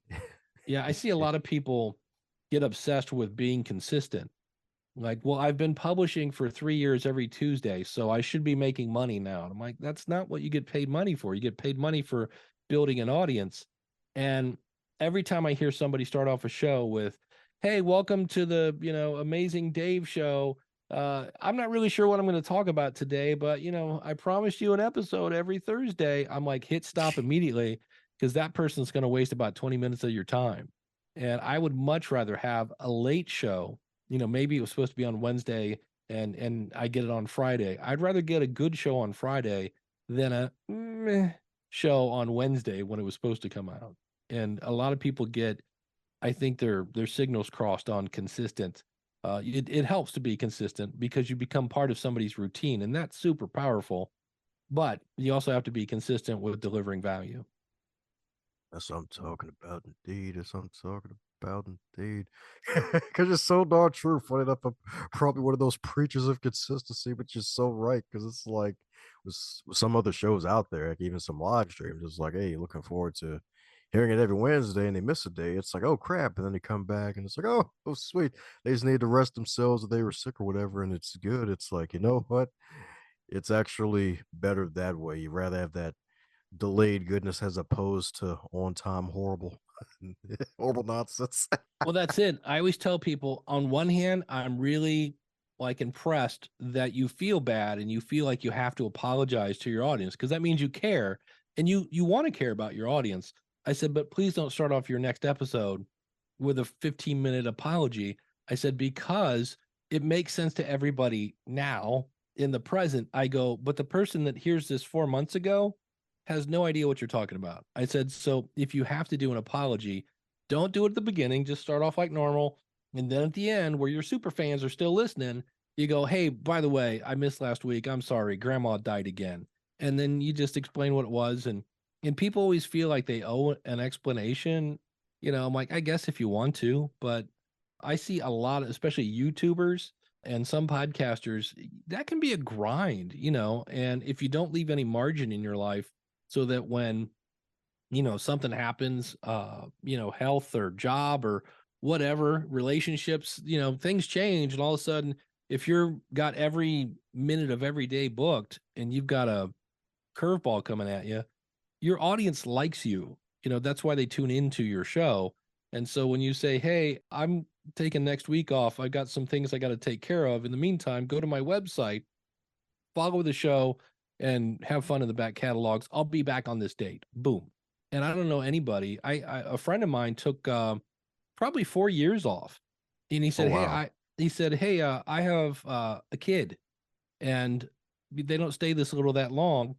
[SPEAKER 1] Yeah. I see a lot of people get obsessed with being consistent. Like, well, I've been publishing for 3 years every Tuesday, so I should be making money now. And I'm like, that's not what you get paid money for. You get paid money for building an audience. And every time I hear somebody start off a show with, hey, welcome to the, amazing Dave show. I'm not really sure what I'm going to talk about today, but I promised you an episode every Thursday. I'm like, hit stop immediately, because that person's going to waste about 20 minutes of your time. And I would much rather have a late show. Maybe it was supposed to be on Wednesday and I get it on Friday. I'd rather get a good show on Friday than a meh show on Wednesday when it was supposed to come out. And a lot of people get, I think, their signals crossed on consistent. It helps to be consistent because you become part of somebody's routine, and that's super powerful. But you also have to be consistent with delivering value.
[SPEAKER 2] That's what I'm talking about indeed. That's what I'm talking about indeed. Because it's so darn true. Funny enough, I'm probably one of those preachers of consistency, but you're so right. Because it's like with some other shows out there, like even some live streams. It's like, hey, looking forward to hearing it every Wednesday, and they miss a day. It's like, oh crap, and then they come back, and it's like, oh sweet, they just need to rest themselves, or they were sick or whatever, and it's good. It's like, you know what? It's actually better that way. You rather have that delayed goodness as opposed to on time horrible horrible nonsense.
[SPEAKER 1] Well, that's it. I always tell people, on one hand, I'm really like impressed that you feel bad and you feel like you have to apologize to your audience, because that means you care and you want to care about your audience. I said, but please don't start off your next episode with a 15-minute apology. I said, because it makes sense to everybody now in the present. I go, but the person that hears this 4 months ago has no idea what you're talking about. I said, so if you have to do an apology, don't do it at the beginning. Just start off like normal. And then at the end, where your super fans are still listening, you go, hey, by the way, I missed last week. I'm sorry. Grandma died again. And then you just explain what it was. And people always feel like they owe an explanation. I'm like, I guess if you want to, but I see a lot of, especially YouTubers and some podcasters, that can be a grind, and if you don't leave any margin in your life so that when something happens, health or job or whatever, relationships, things change. And all of a sudden, if you're got every minute of every day booked and you've got a curveball coming at you, your audience likes you. That's why they tune into your show. And so when you say, hey, I'm taking next week off, I got some things I got to take care of. In the meantime, go to my website, follow the show, and have fun in the back catalogs. I'll be back on this date. Boom. And I don't know anybody. A friend of mine took probably 4 years off, and he
[SPEAKER 2] Oh
[SPEAKER 1] said,
[SPEAKER 2] wow.
[SPEAKER 1] "Hey, I have a kid, and they don't stay this little that long,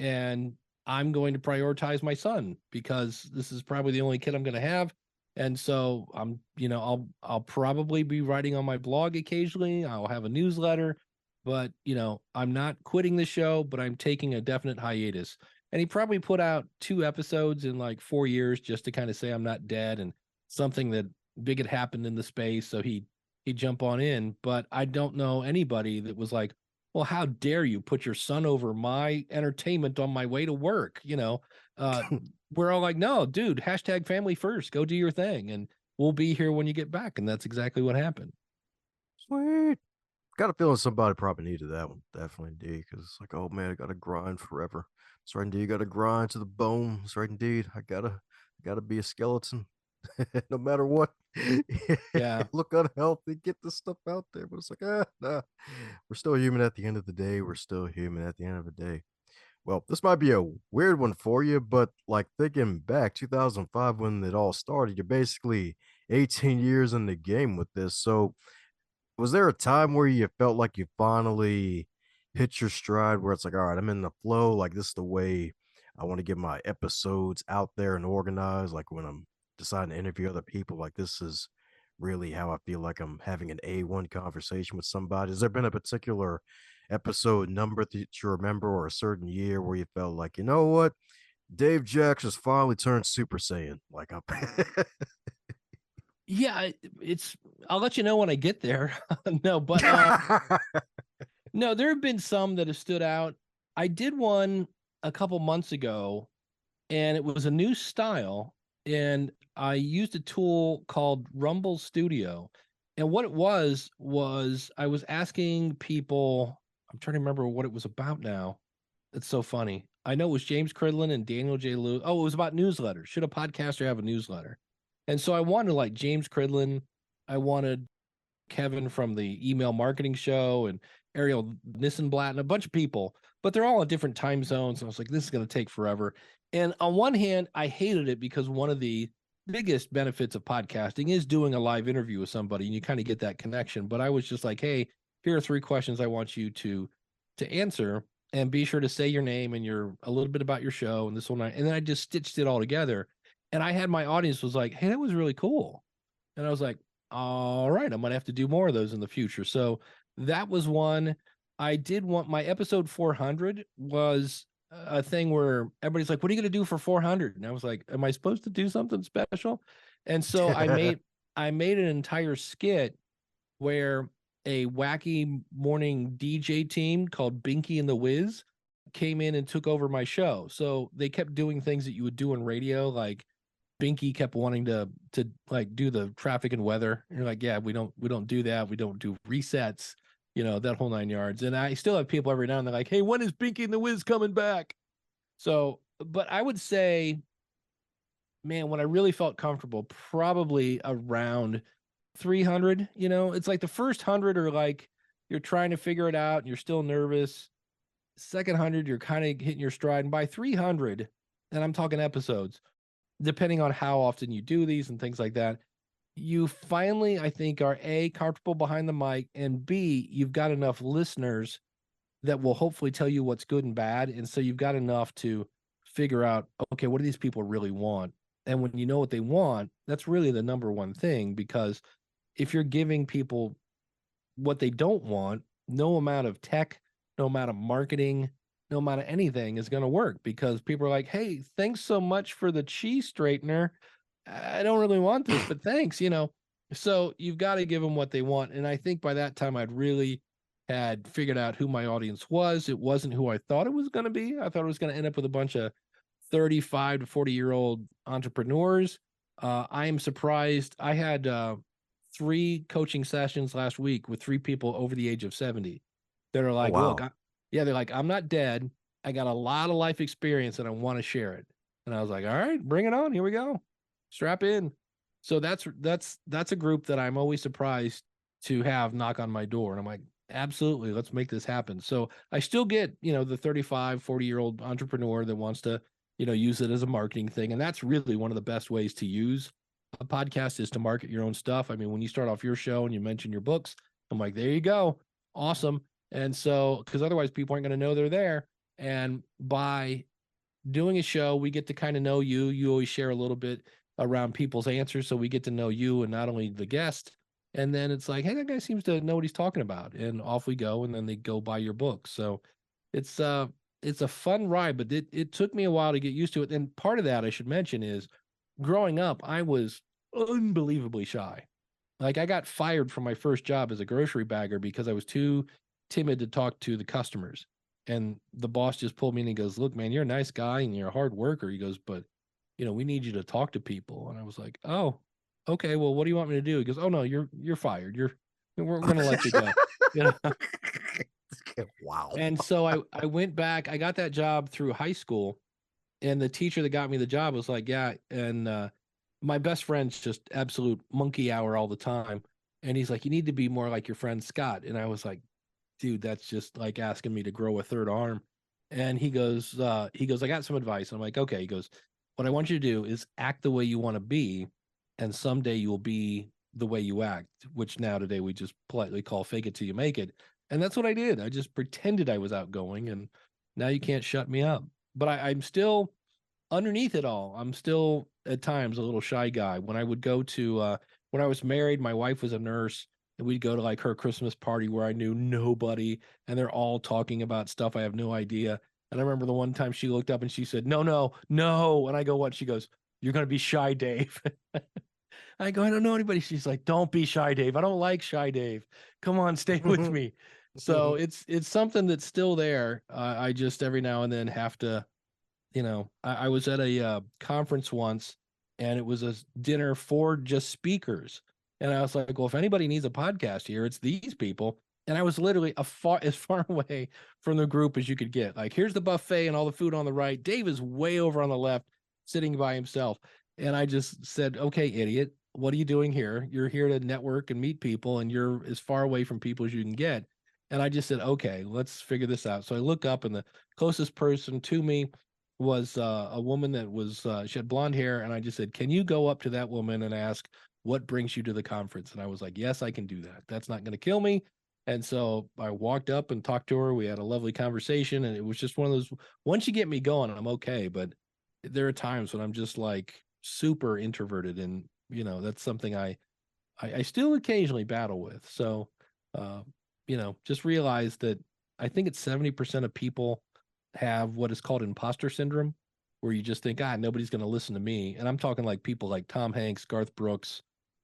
[SPEAKER 1] and I'm going to prioritize my son because this is probably the only kid I'm going to have." And so I'll probably be writing on my blog occasionally. I'll have a newsletter, but I'm not quitting the show, but I'm taking a definite hiatus. And he probably put out 2 episodes in like 4 years just to kind of say I'm not dead, and something that big had happened in the space. So he'd jump on in. But I don't know anybody that was like, well, how dare you put your son over my entertainment on my way to work? Uh, we're all like, no, dude, hashtag family first, go do your thing. And we'll be here when you get back. And that's exactly what happened.
[SPEAKER 2] Sweet. Got a feeling somebody probably needed that one. Definitely indeed. Because it's like, oh man, I gotta grind forever. That's right indeed. Gotta grind to the bone. That's right indeed. I gotta be a skeleton. No matter what.
[SPEAKER 1] Yeah.
[SPEAKER 2] Look unhealthy, get this stuff out there. But it's like, nah. We're still human at the end of the day. We're still human at the end of the day. Well, this might be a weird one for you, but like thinking back 2005 when it all started, you're basically 18 years in the game with this. So was there a time where you felt like you finally hit your stride where it's like, all right, I'm in the flow, like this is the way I want to get my episodes out there and organized, like when I'm deciding to interview other people, like this is really how I feel like I'm having an A1 conversation with somebody. Has there been a particular episode number that you remember or a certain year where you felt like, you know what? Dave Jackson's finally turned Super Saiyan. Like I'm
[SPEAKER 1] Yeah. I'll let you know when I get there. No, but no, there have been some that have stood out. I did one a couple months ago, and it was a new style, and I used a tool called Rumble Studio. And what it was I was asking people, I'm trying to remember what it was about now. It's so funny. I know it was James Cridlin and Daniel J. Lewis. Oh, it was about newsletters. Should a podcaster have a newsletter? And so I wanted like James Cridlin. I wanted Kevin from the email marketing show and Ariel Nissenblatt and a bunch of people, but they're all in different time zones. And I was like, this is going to take forever. And on one hand, I hated it because one of the biggest benefits of podcasting is doing a live interview with somebody and you kind of get that connection. But I was just like, hey, here are 3 questions I want you to answer, and be sure to say your name and your a little bit about your show and this one. And then I just stitched it all together. And I had my audience was like, hey, that was really cool. And I was like, all right, I'm gonna have to do more of those in the future. So that was one. I did want my episode 400 was a thing where everybody's like, what are you gonna do for 400? And I was like, am I supposed to do something special? And so I made an entire skit where a wacky morning DJ team called Binky and the Wiz came in and took over my show. So they kept doing things that you would do in radio, like Binky kept wanting to like do the traffic and weather. And you're like, yeah, we don't do that. We don't do resets, that whole 9 yards. And I still have people every now and then like, hey, when is Binky and the Wiz coming back? So, but I would say, man, when I really felt comfortable, probably around 300. It's like the first 100 are like you're trying to figure it out and you're still nervous. Second 100, you're kind of hitting your stride. And by 300, and I'm talking episodes, depending on how often you do these and things like that, you finally, I think, are A, comfortable behind the mic, and B, you've got enough listeners that will hopefully tell you what's good and bad. And so you've got enough to figure out, okay, what do these people really want? And when you know what they want, that's really the number one thing, because if you're giving people what they don't want, no amount of tech, no amount of marketing, no amount of anything is going to work, because people are like, hey, thanks so much for the cheese straightener. I don't really want this, but thanks, So you've got to give them what they want. And I think by that time I'd really had figured out who my audience was. It wasn't who I thought it was going to be. I thought it was going to end up with a bunch of 35 to 40-year-old entrepreneurs. I am surprised. I had 3 coaching sessions last week with 3 people over the age of 70 that are like,
[SPEAKER 2] wow.
[SPEAKER 1] look, they're like, I'm not dead. I got a lot of life experience and I want to share it. And I was like, all right, bring it on. Here we go. Strap in. So that's a group that I'm always surprised to have knock on my door. And I'm like, absolutely, let's make this happen. So I still get, the 35, 40-year-old entrepreneur that wants to, use it as a marketing thing. And that's really one of the best ways to use a podcast, is to market your own stuff. I mean, when you start off your show and you mention your books, I'm like, there you go. Awesome. And so, because otherwise people aren't going to know they're there. And by doing a show, we get to kind of know you. You always share a little bit around people's answers, so we get to know you and not only the guest. And then it's like, hey, that guy seems to know what he's talking about, and off we go. And then they go buy your book. So it's a fun ride, but it took me a while to get used to it. And part of that, I should mention, is growing up, I was unbelievably shy. Like, I got fired from my first job as a grocery bagger because I was too timid to talk to the customers. And the boss just pulled me in and goes, look, man, you're a nice guy and you're a hard worker. He goes, but we need you to talk to people. And I was like, oh, okay, well, what do you want me to do? He goes, oh no, you're fired. We're going to let you go.
[SPEAKER 2] Wow.
[SPEAKER 1] And so I went back, I got that job through high school, and the teacher that got me the job was like, yeah. And, my best friend's just absolute monkey hour all the time. And he's like, you need to be more like your friend Scott. And I was like, dude, that's just like asking me to grow a third arm. And he goes, I got some advice. I'm like, okay. He goes, what I want you to do is act the way you want to be. And someday you will be the way you act, which now today we just politely call fake it till you make it. And that's what I did. I just pretended I was outgoing, and now you can't shut me up. But I'm still, underneath it all, I'm still at times a little shy guy. When I would go to, when I was married, my wife was a nurse, and we'd go to like her Christmas party where I knew nobody, and they're all talking about stuff I have no idea. And I remember the one time she looked up and she said, no, no, no. And I go, what? She goes, you're going to be shy, Dave. I go, I don't know anybody. She's like, don't be shy, Dave. I don't like shy, Dave. Come on, stay with me. So it's something that's still there. I just every now and then have to, I was at a conference once, and it was a dinner for just speakers. And I was like, well, if anybody needs a podcast here, it's these people. And I was literally as far away from the group as you could get. Like, here's the buffet and all the food on the right. Dave is way over on the left, sitting by himself. And I just said, okay, idiot, what are you doing here? You're here to network and meet people, and you're as far away from people as you can get. And I just said, okay, let's figure this out. So I look up, and the closest person to me was a woman that was, she had blonde hair. And I just said, can you go up to that woman and ask, what brings you to the conference? And I was like, yes, I can do that. That's not going to kill me. And so I walked up and talked to her. We had a lovely conversation, and it was just one of those, once you get me going, I'm okay. But there are times when I'm just like super introverted, and, that's something I still occasionally battle with. So, just realize that I think it's 70% of people have what is called imposter syndrome, where you just think, nobody's going to listen to me. And I'm talking like people like Tom Hanks, Garth Brooks,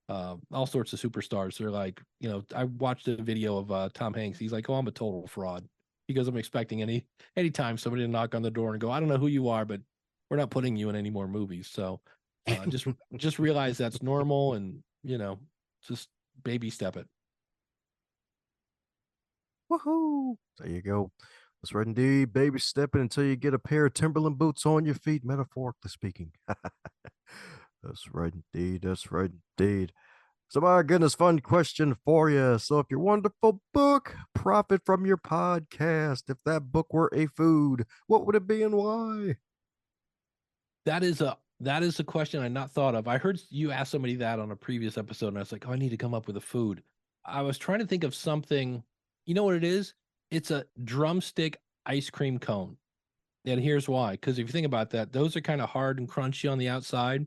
[SPEAKER 1] all sorts of superstars. They're like, I watched a video of Tom Hanks. He's like, oh, I'm a total fraud. He goes, I'm expecting anytime somebody to knock on the door and go, I don't know who you are, but we're not putting you in any more movies. So just realize that's normal, and just baby step it.
[SPEAKER 2] Woohoo! There you go. That's right indeed. Baby stepping until you get a pair of Timberland boots on your feet, metaphorically speaking. That's right indeed. That's right indeed. So, my goodness, fun question for you. So, if your wonderful book profit from your podcast, if that book were a food, what would it be and why?
[SPEAKER 1] That is a question I not thought of. I heard you ask somebody that on a previous episode, and I was like, oh, I need to come up with a food. I was trying to think of something. You know what it is? It's a drumstick ice cream cone. And here's why. Because if you think about that, those are kind of hard and crunchy on the outside.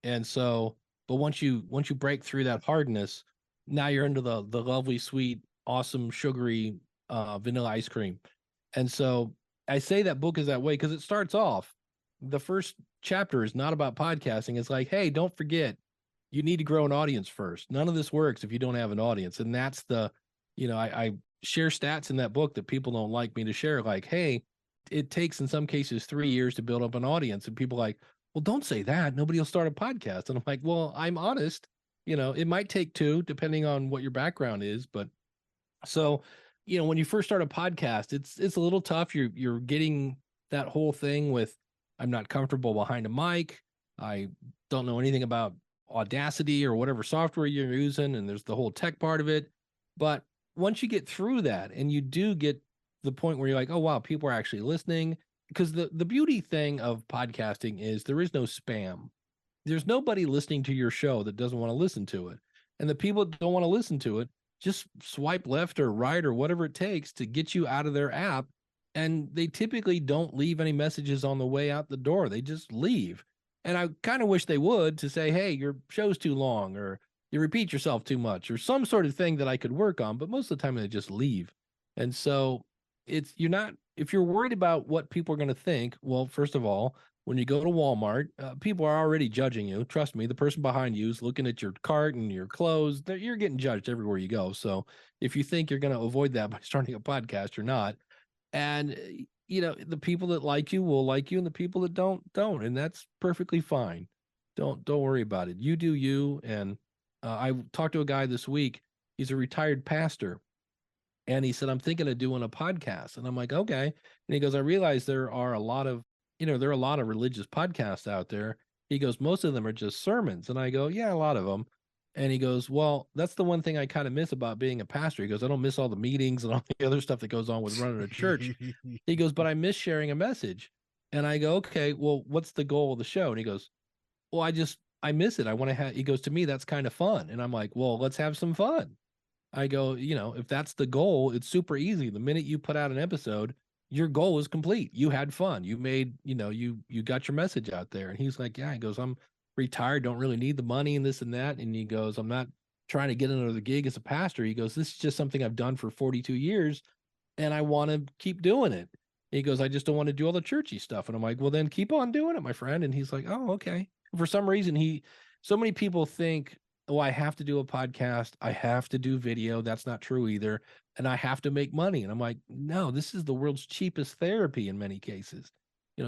[SPEAKER 1] And so, but once you break through that hardness, now you're into the lovely, sweet, awesome, sugary vanilla ice cream. And so I say that book is that way because it starts off. The first chapter is not about podcasting. It's like, hey, don't forget, you need to grow an audience first. None of this works if you don't have an audience. And that's I share stats in that book that people don't like me to share. Like, hey, it takes in some cases 3 years to build up an audience. And people are like, well, don't say that. Nobody will start a podcast. And I'm like, well, I'm honest. It might take 2, depending on what your background is. But so, when you first start a podcast, it's a little tough. You're getting that whole thing with, I'm not comfortable behind a mic. I don't know anything about Audacity or whatever software you're using, and there's the whole tech part of it. But once you get through that and you do get the point where you're like, oh wow, people are actually listening, because the beauty thing of podcasting is there is no spam. There's nobody listening to your show that doesn't want to listen to it. And the people that don't want to listen to it, just swipe left or right or whatever it takes to get you out of their app. And they typically don't leave any messages on the way out the door. They just leave. And I kind of wish they would, to say, hey, your show's too long, or you repeat yourself too much, or some sort of thing that I could work on. But most of the time they just leave. And so if you're worried about what people are going to think, well, first of all, when you go to Walmart, people are already judging you. Trust me, the person behind you is looking at your cart and your clothes. You're getting judged everywhere you go. So if you think you're going to avoid that by starting a podcast, you're not. And the people that like you will like you, and the people that don't, and that's perfectly fine. Don't worry about it. You do you. And I talked to a guy this week. He's a retired pastor. And he said, I'm thinking of doing a podcast. And I'm like, okay. And he goes, I realize there are a lot of religious podcasts out there. He goes, most of them are just sermons. And I go, yeah, a lot of them. And he goes, well, that's the one thing I kind of miss about being a pastor. He goes, I don't miss all the meetings and all the other stuff that goes on with running a church. He goes, but I miss sharing a message. And I go, okay, well, what's the goal of the show? And he goes, well, I miss it. I want to have, he goes, to me, that's kind of fun. And I'm like, well, let's have some fun. I go, if that's the goal, it's super easy. The minute you put out an episode, your goal is complete. You had fun. You made, you got your message out there. And he's like, yeah, he goes, I'm retired, don't really need the money and this and that. And he goes, I'm not trying to get another gig as a pastor. He goes, this is just something I've done for 42 years and I want to keep doing it. He goes, I just don't want to do all the churchy stuff. And I'm like, well, then keep on doing it, my friend. And he's like, oh, okay. For some reason, so many people think, oh, I have to do a podcast. I have to do video. That's not true either. And I have to make money. And I'm like, no, this is the world's cheapest therapy in many cases.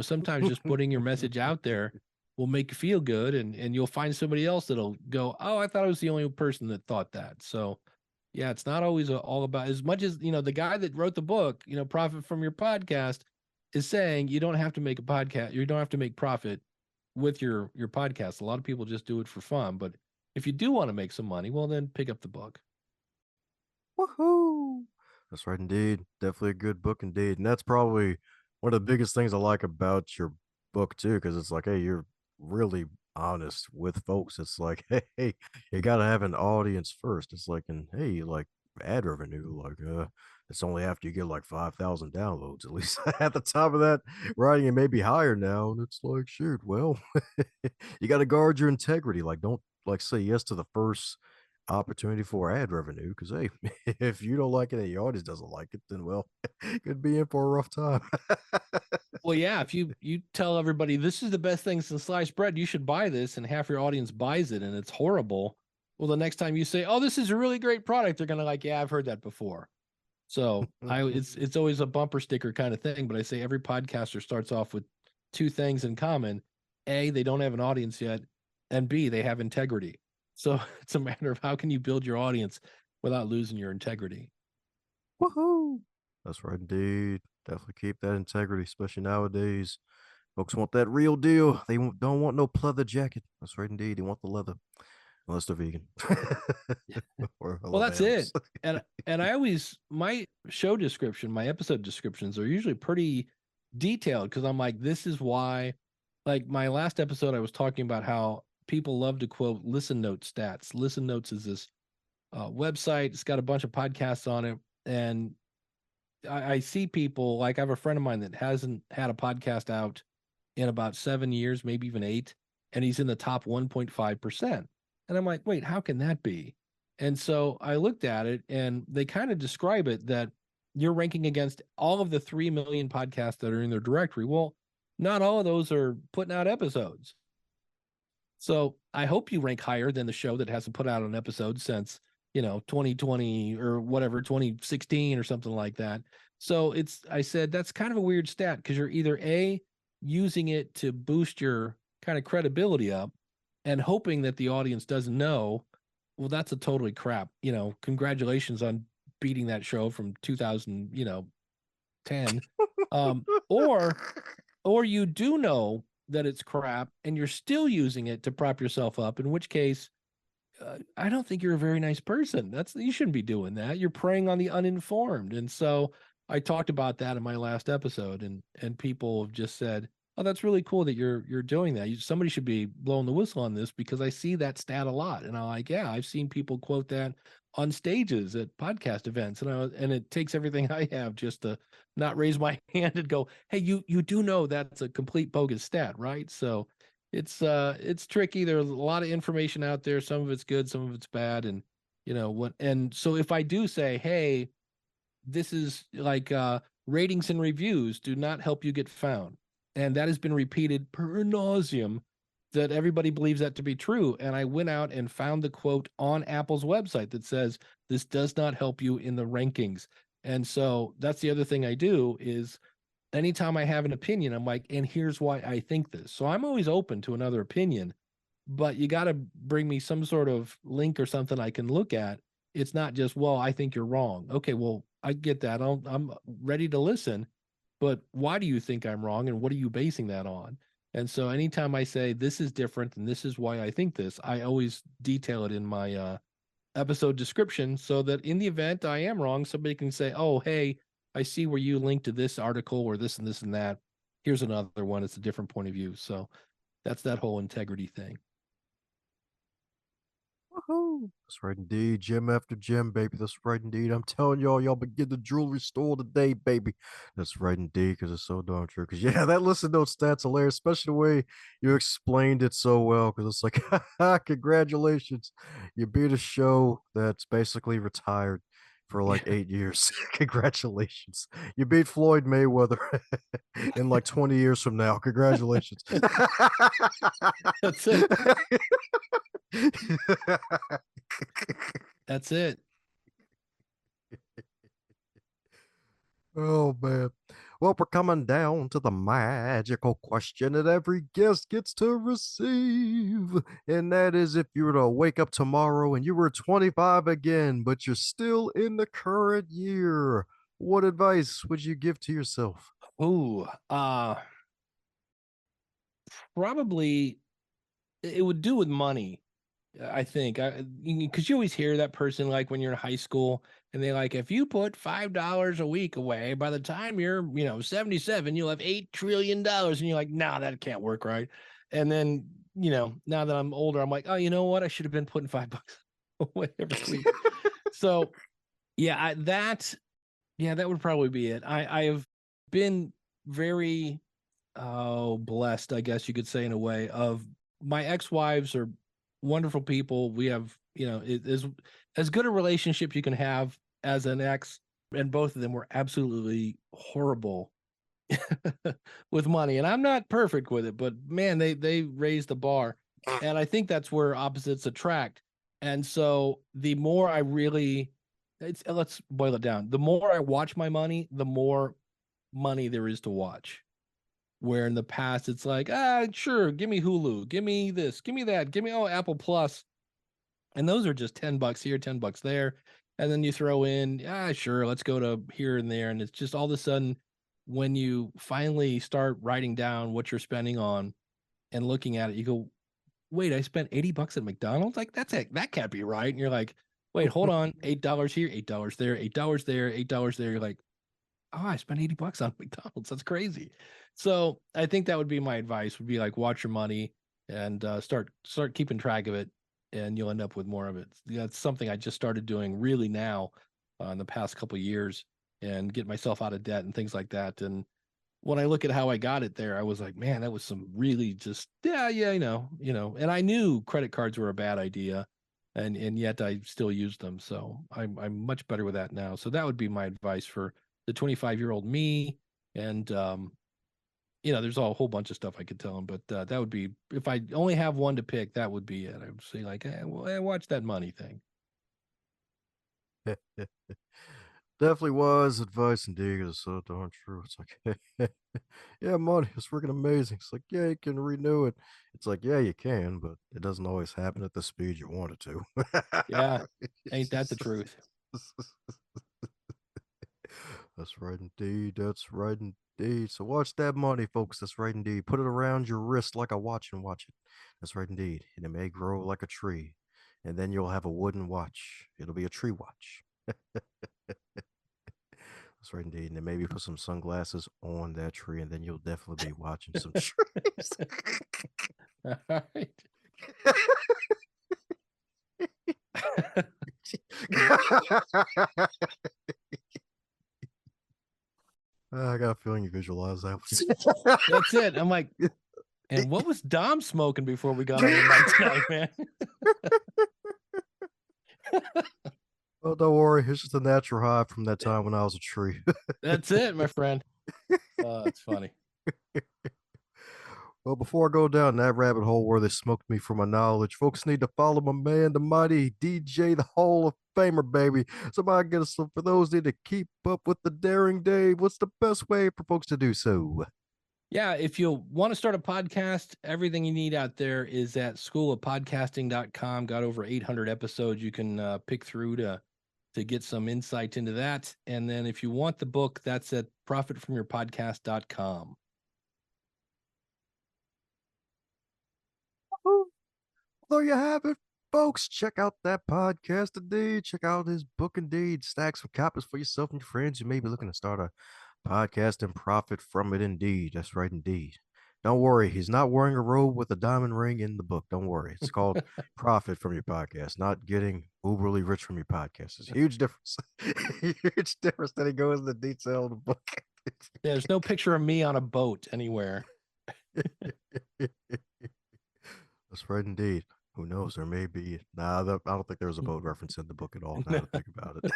[SPEAKER 1] Sometimes just putting your message out there will make you feel good, and you'll find somebody else that'll go, oh, I thought I was the only person that thought that. So yeah, it's not always all about, as much as, the guy that wrote the book, Profit from Your Podcast, is saying you don't have to make a podcast. You don't have to make profit with your podcast. A lot of people just do it for fun, but if you do want to make some money, well, then pick up the book.
[SPEAKER 2] Woohoo! That's right, indeed. Definitely a good book, indeed. And that's probably one of the biggest things I like about your book, too, because it's like, hey, you're really honest with folks. It's like, hey, you got to have an audience first. It's like, and hey, like ad revenue, like, it's only after you get like 5,000 downloads, at least at the top of that writing, it may be higher now. And it's like, shoot, well, you got to guard your integrity. Like, don't like say yes to the first opportunity for ad revenue, because hey, if you don't like it and your audience doesn't like it, then well, you could be in for a rough time.
[SPEAKER 1] Well, yeah, if you tell everybody this is the best thing since sliced bread, you should buy this, and half your audience buys it and it's horrible, well, the next time you say, oh, this is a really great product, they're gonna like, yeah, I've heard that before. So it's always a bumper sticker kind of thing, but I say every podcaster starts off with two things in common. A, they don't have an audience yet, and B, they have integrity. So it's a matter of how can you build your audience without losing your integrity.
[SPEAKER 2] Woohoo! That's right, indeed. Definitely keep that integrity, especially nowadays. Folks want that real deal. They don't want no pleather jacket. That's right, indeed. They want the leather, unless they're vegan or
[SPEAKER 1] Well,
[SPEAKER 2] love
[SPEAKER 1] that's
[SPEAKER 2] animals.
[SPEAKER 1] it. And I always my show description, my episode descriptions are usually pretty detailed because I'm like, this is why. Like my last episode, I was talking about how people love to quote Listen Notes stats. Listen Notes is this website. It's got a bunch of podcasts on it, and I see people like I have a friend of mine that hasn't had a podcast out in about 7 years, maybe even 8, and he's in the top 1.5%. And I'm like, wait, how can that be? And so I looked at it and they kind of describe it that you're ranking against all of the 3 million podcasts that are in their directory. Well, not all of those are putting out episodes. So I hope you rank higher than the show that hasn't put out an episode since, 2020 or whatever, 2016 or something like that. So I said, that's kind of a weird stat because you're either A, using it to boost your kind of credibility up and hoping that the audience doesn't know. Well, that's a totally crap. Congratulations on beating that show from 2000, 10. Or you do know that it's crap and you're still using it to prop yourself up, in which case I don't think you're a very nice person. You shouldn't be doing that. You're preying on the uninformed. And so I talked about that in my last episode, and people have just said, "Oh, that's really cool that you're doing that. Somebody should be blowing the whistle on this because I see that stat a lot." And I'm like, "Yeah, I've seen people quote that on stages at podcast events, and it takes everything I have just to not raise my hand and go, "Hey, you do know that's a complete bogus stat, right?" So it's tricky. There's a lot of information out there. Some of it's good, some of it's bad, and so if I do say, hey, this is like ratings and reviews do not help you get found, and that has been repeated per nauseum that everybody believes that to be true. And I went out and found the quote on Apple's website that says this does not help you in the rankings. And so that's the other thing I do is anytime I have an opinion, I'm like, and here's why I think this. So I'm always open to another opinion, but you got to bring me some sort of link or something I can look at. It's not just, well, I think you're wrong. Okay, well, I get that. I'm ready to listen, but why do you think I'm wrong? And what are you basing that on? And so anytime I say this is different and this is why I think this, I always detail it in my episode description so that in the event I am wrong, somebody can say, oh, hey, I see where you linked to this article or this and this and that. Here's another one. It's a different point of view. So that's that whole integrity thing.
[SPEAKER 2] Woohoo! That's right, indeed. Gym after gym, baby. That's right, indeed. I'm telling y'all begin the jewelry store today, baby. That's right, indeed, because it's so darn true. Because, yeah, that listen note stat's hilarious, especially the way you explained it so well. Because it's like, congratulations. You beat a show that's basically retired for like 8 years. Congratulations. You beat Floyd Mayweather in like 20 years from now. Congratulations.
[SPEAKER 1] That's it. That's it.
[SPEAKER 2] Oh man. Well, we're coming down to the magical question that every guest gets to receive. And that is if you were to wake up tomorrow and you were 25 again, but you're still in the current year, what advice would you give to yourself?
[SPEAKER 1] Ooh, probably it would do with money. I think because you always hear that person like when you're in high school and they like if you put $5 a week away by the time you're 77 you'll have $8 trillion and you're like nah that can't work right. And then now that I'm older I'm like oh you know what I should have been putting $5 away every week. So yeah that would probably be it. I have been very blessed, I guess you could say, in a way of my ex-wives are wonderful people. We have, it is as good a relationship you can have as an ex, and both of them were absolutely horrible with money. And I'm not perfect with it, but man, they raised the bar. And I think that's where opposites attract. And so the more I really let's boil it down. The more I watch my money, the more money there is to watch. Where in the past it's like, sure, give me Hulu, give me this, give me that, give me Apple Plus. And those are just $10 here, $10 there. And then you throw in, sure, let's go to here and there. And it's just all of a sudden, when you finally start writing down what you're spending on and looking at it, you go, wait, I spent $80 at McDonald's? Like, that can't be right. And you're like, wait, hold on, $8 here, $8 there, $8 there, $8 there. You're like, I spent $80 on McDonald's. That's crazy. So I think that would be my advice, would be like, watch your money and start keeping track of it, and you'll end up with more of it. That's something I just started doing really now in the past couple of years, and get myself out of debt and things like that. And when I look at how I got it there, I was like, man, that was some really just, and I knew credit cards were a bad idea, and yet I still used them. So I'm much better with that now. So that would be my advice for the 25-year-old me. And, there's a whole bunch of stuff I could tell him, but that would be, if I only have one to pick, that would be it. I would say like, watch that money thing.
[SPEAKER 2] Definitely was advice indeed. It's so darn true. It's like, yeah, money is freaking amazing. It's like, yeah, you can renew it. It's like, yeah, you can, but it doesn't always happen at the speed you want it to.
[SPEAKER 1] Yeah, ain't that the truth?
[SPEAKER 2] That's right indeed. That's right indeed. So watch that money, folks. That's right indeed. Put it around your wrist like a watch and watch it. That's right indeed. And it may grow like a tree. And then you'll have a wooden watch. It'll be a tree watch. That's right indeed. And then maybe put some sunglasses on that tree, and then you'll definitely be watching some trees.
[SPEAKER 1] All right.
[SPEAKER 2] I got a feeling you visualize that.
[SPEAKER 1] That's it. I'm like, and what was Dom smoking before we got on the mic tonight, man?
[SPEAKER 2] Oh, don't worry. It's just a natural high from that time when I was a tree.
[SPEAKER 1] That's it, my friend. It's funny.
[SPEAKER 2] Well, before I go down that rabbit hole where they smoked me for my knowledge, folks need to follow my man, the mighty DJ, the Hall of Famer, baby. Somebody get us some for those need to keep up with the Daring Dave. What's the best way for folks to do so?
[SPEAKER 1] Yeah, if you want to start a podcast, everything you need out there is at schoolofpodcasting.com. Got over 800 episodes you can pick through to get some insight into that. And then if you want the book, that's at profitfromyourpodcast.com.
[SPEAKER 2] There you have it, folks. Check out that podcast indeed. Check out his book indeed. Stack some copies for yourself and your friends. You may be looking to start a podcast and profit from it indeed. That's right indeed. Don't worry, he's not wearing a robe with a diamond ring in the book. Don't worry. It's called Profit from Your Podcast, not getting uberly rich from your podcast. It's a huge difference. Huge difference that he goes into detail in the book.
[SPEAKER 1] There's no picture of me on a boat anywhere.
[SPEAKER 2] That's right indeed. Who knows? There may be. I don't think there was a boat reference in the book at all. Now to think about it.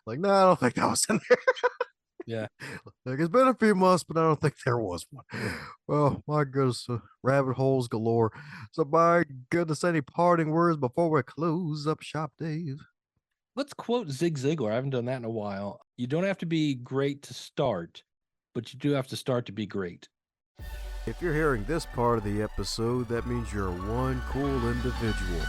[SPEAKER 2] Like, no, I don't think that was in there.
[SPEAKER 1] Yeah.
[SPEAKER 2] Like, it's been a few months, but I don't think there was one. Well, my goodness, rabbit holes galore. So, my goodness, any parting words before we close up shop, Dave?
[SPEAKER 1] Let's quote Zig Ziglar. I haven't done that in a while. You don't have to be great to start, but you do have to start to be great.
[SPEAKER 2] If you're hearing this part of the episode, that means you're one cool individual.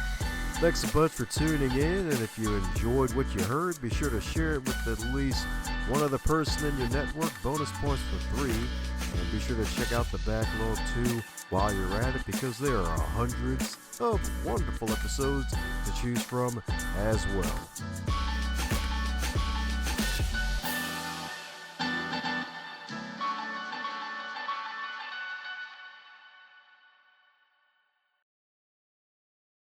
[SPEAKER 2] Thanks a bunch for tuning in, and if you enjoyed what you heard, be sure to share it with at least one other person in your network. Bonus points for free. And be sure to check out the backlog too while you're at it, because there are hundreds of wonderful episodes to choose from as well.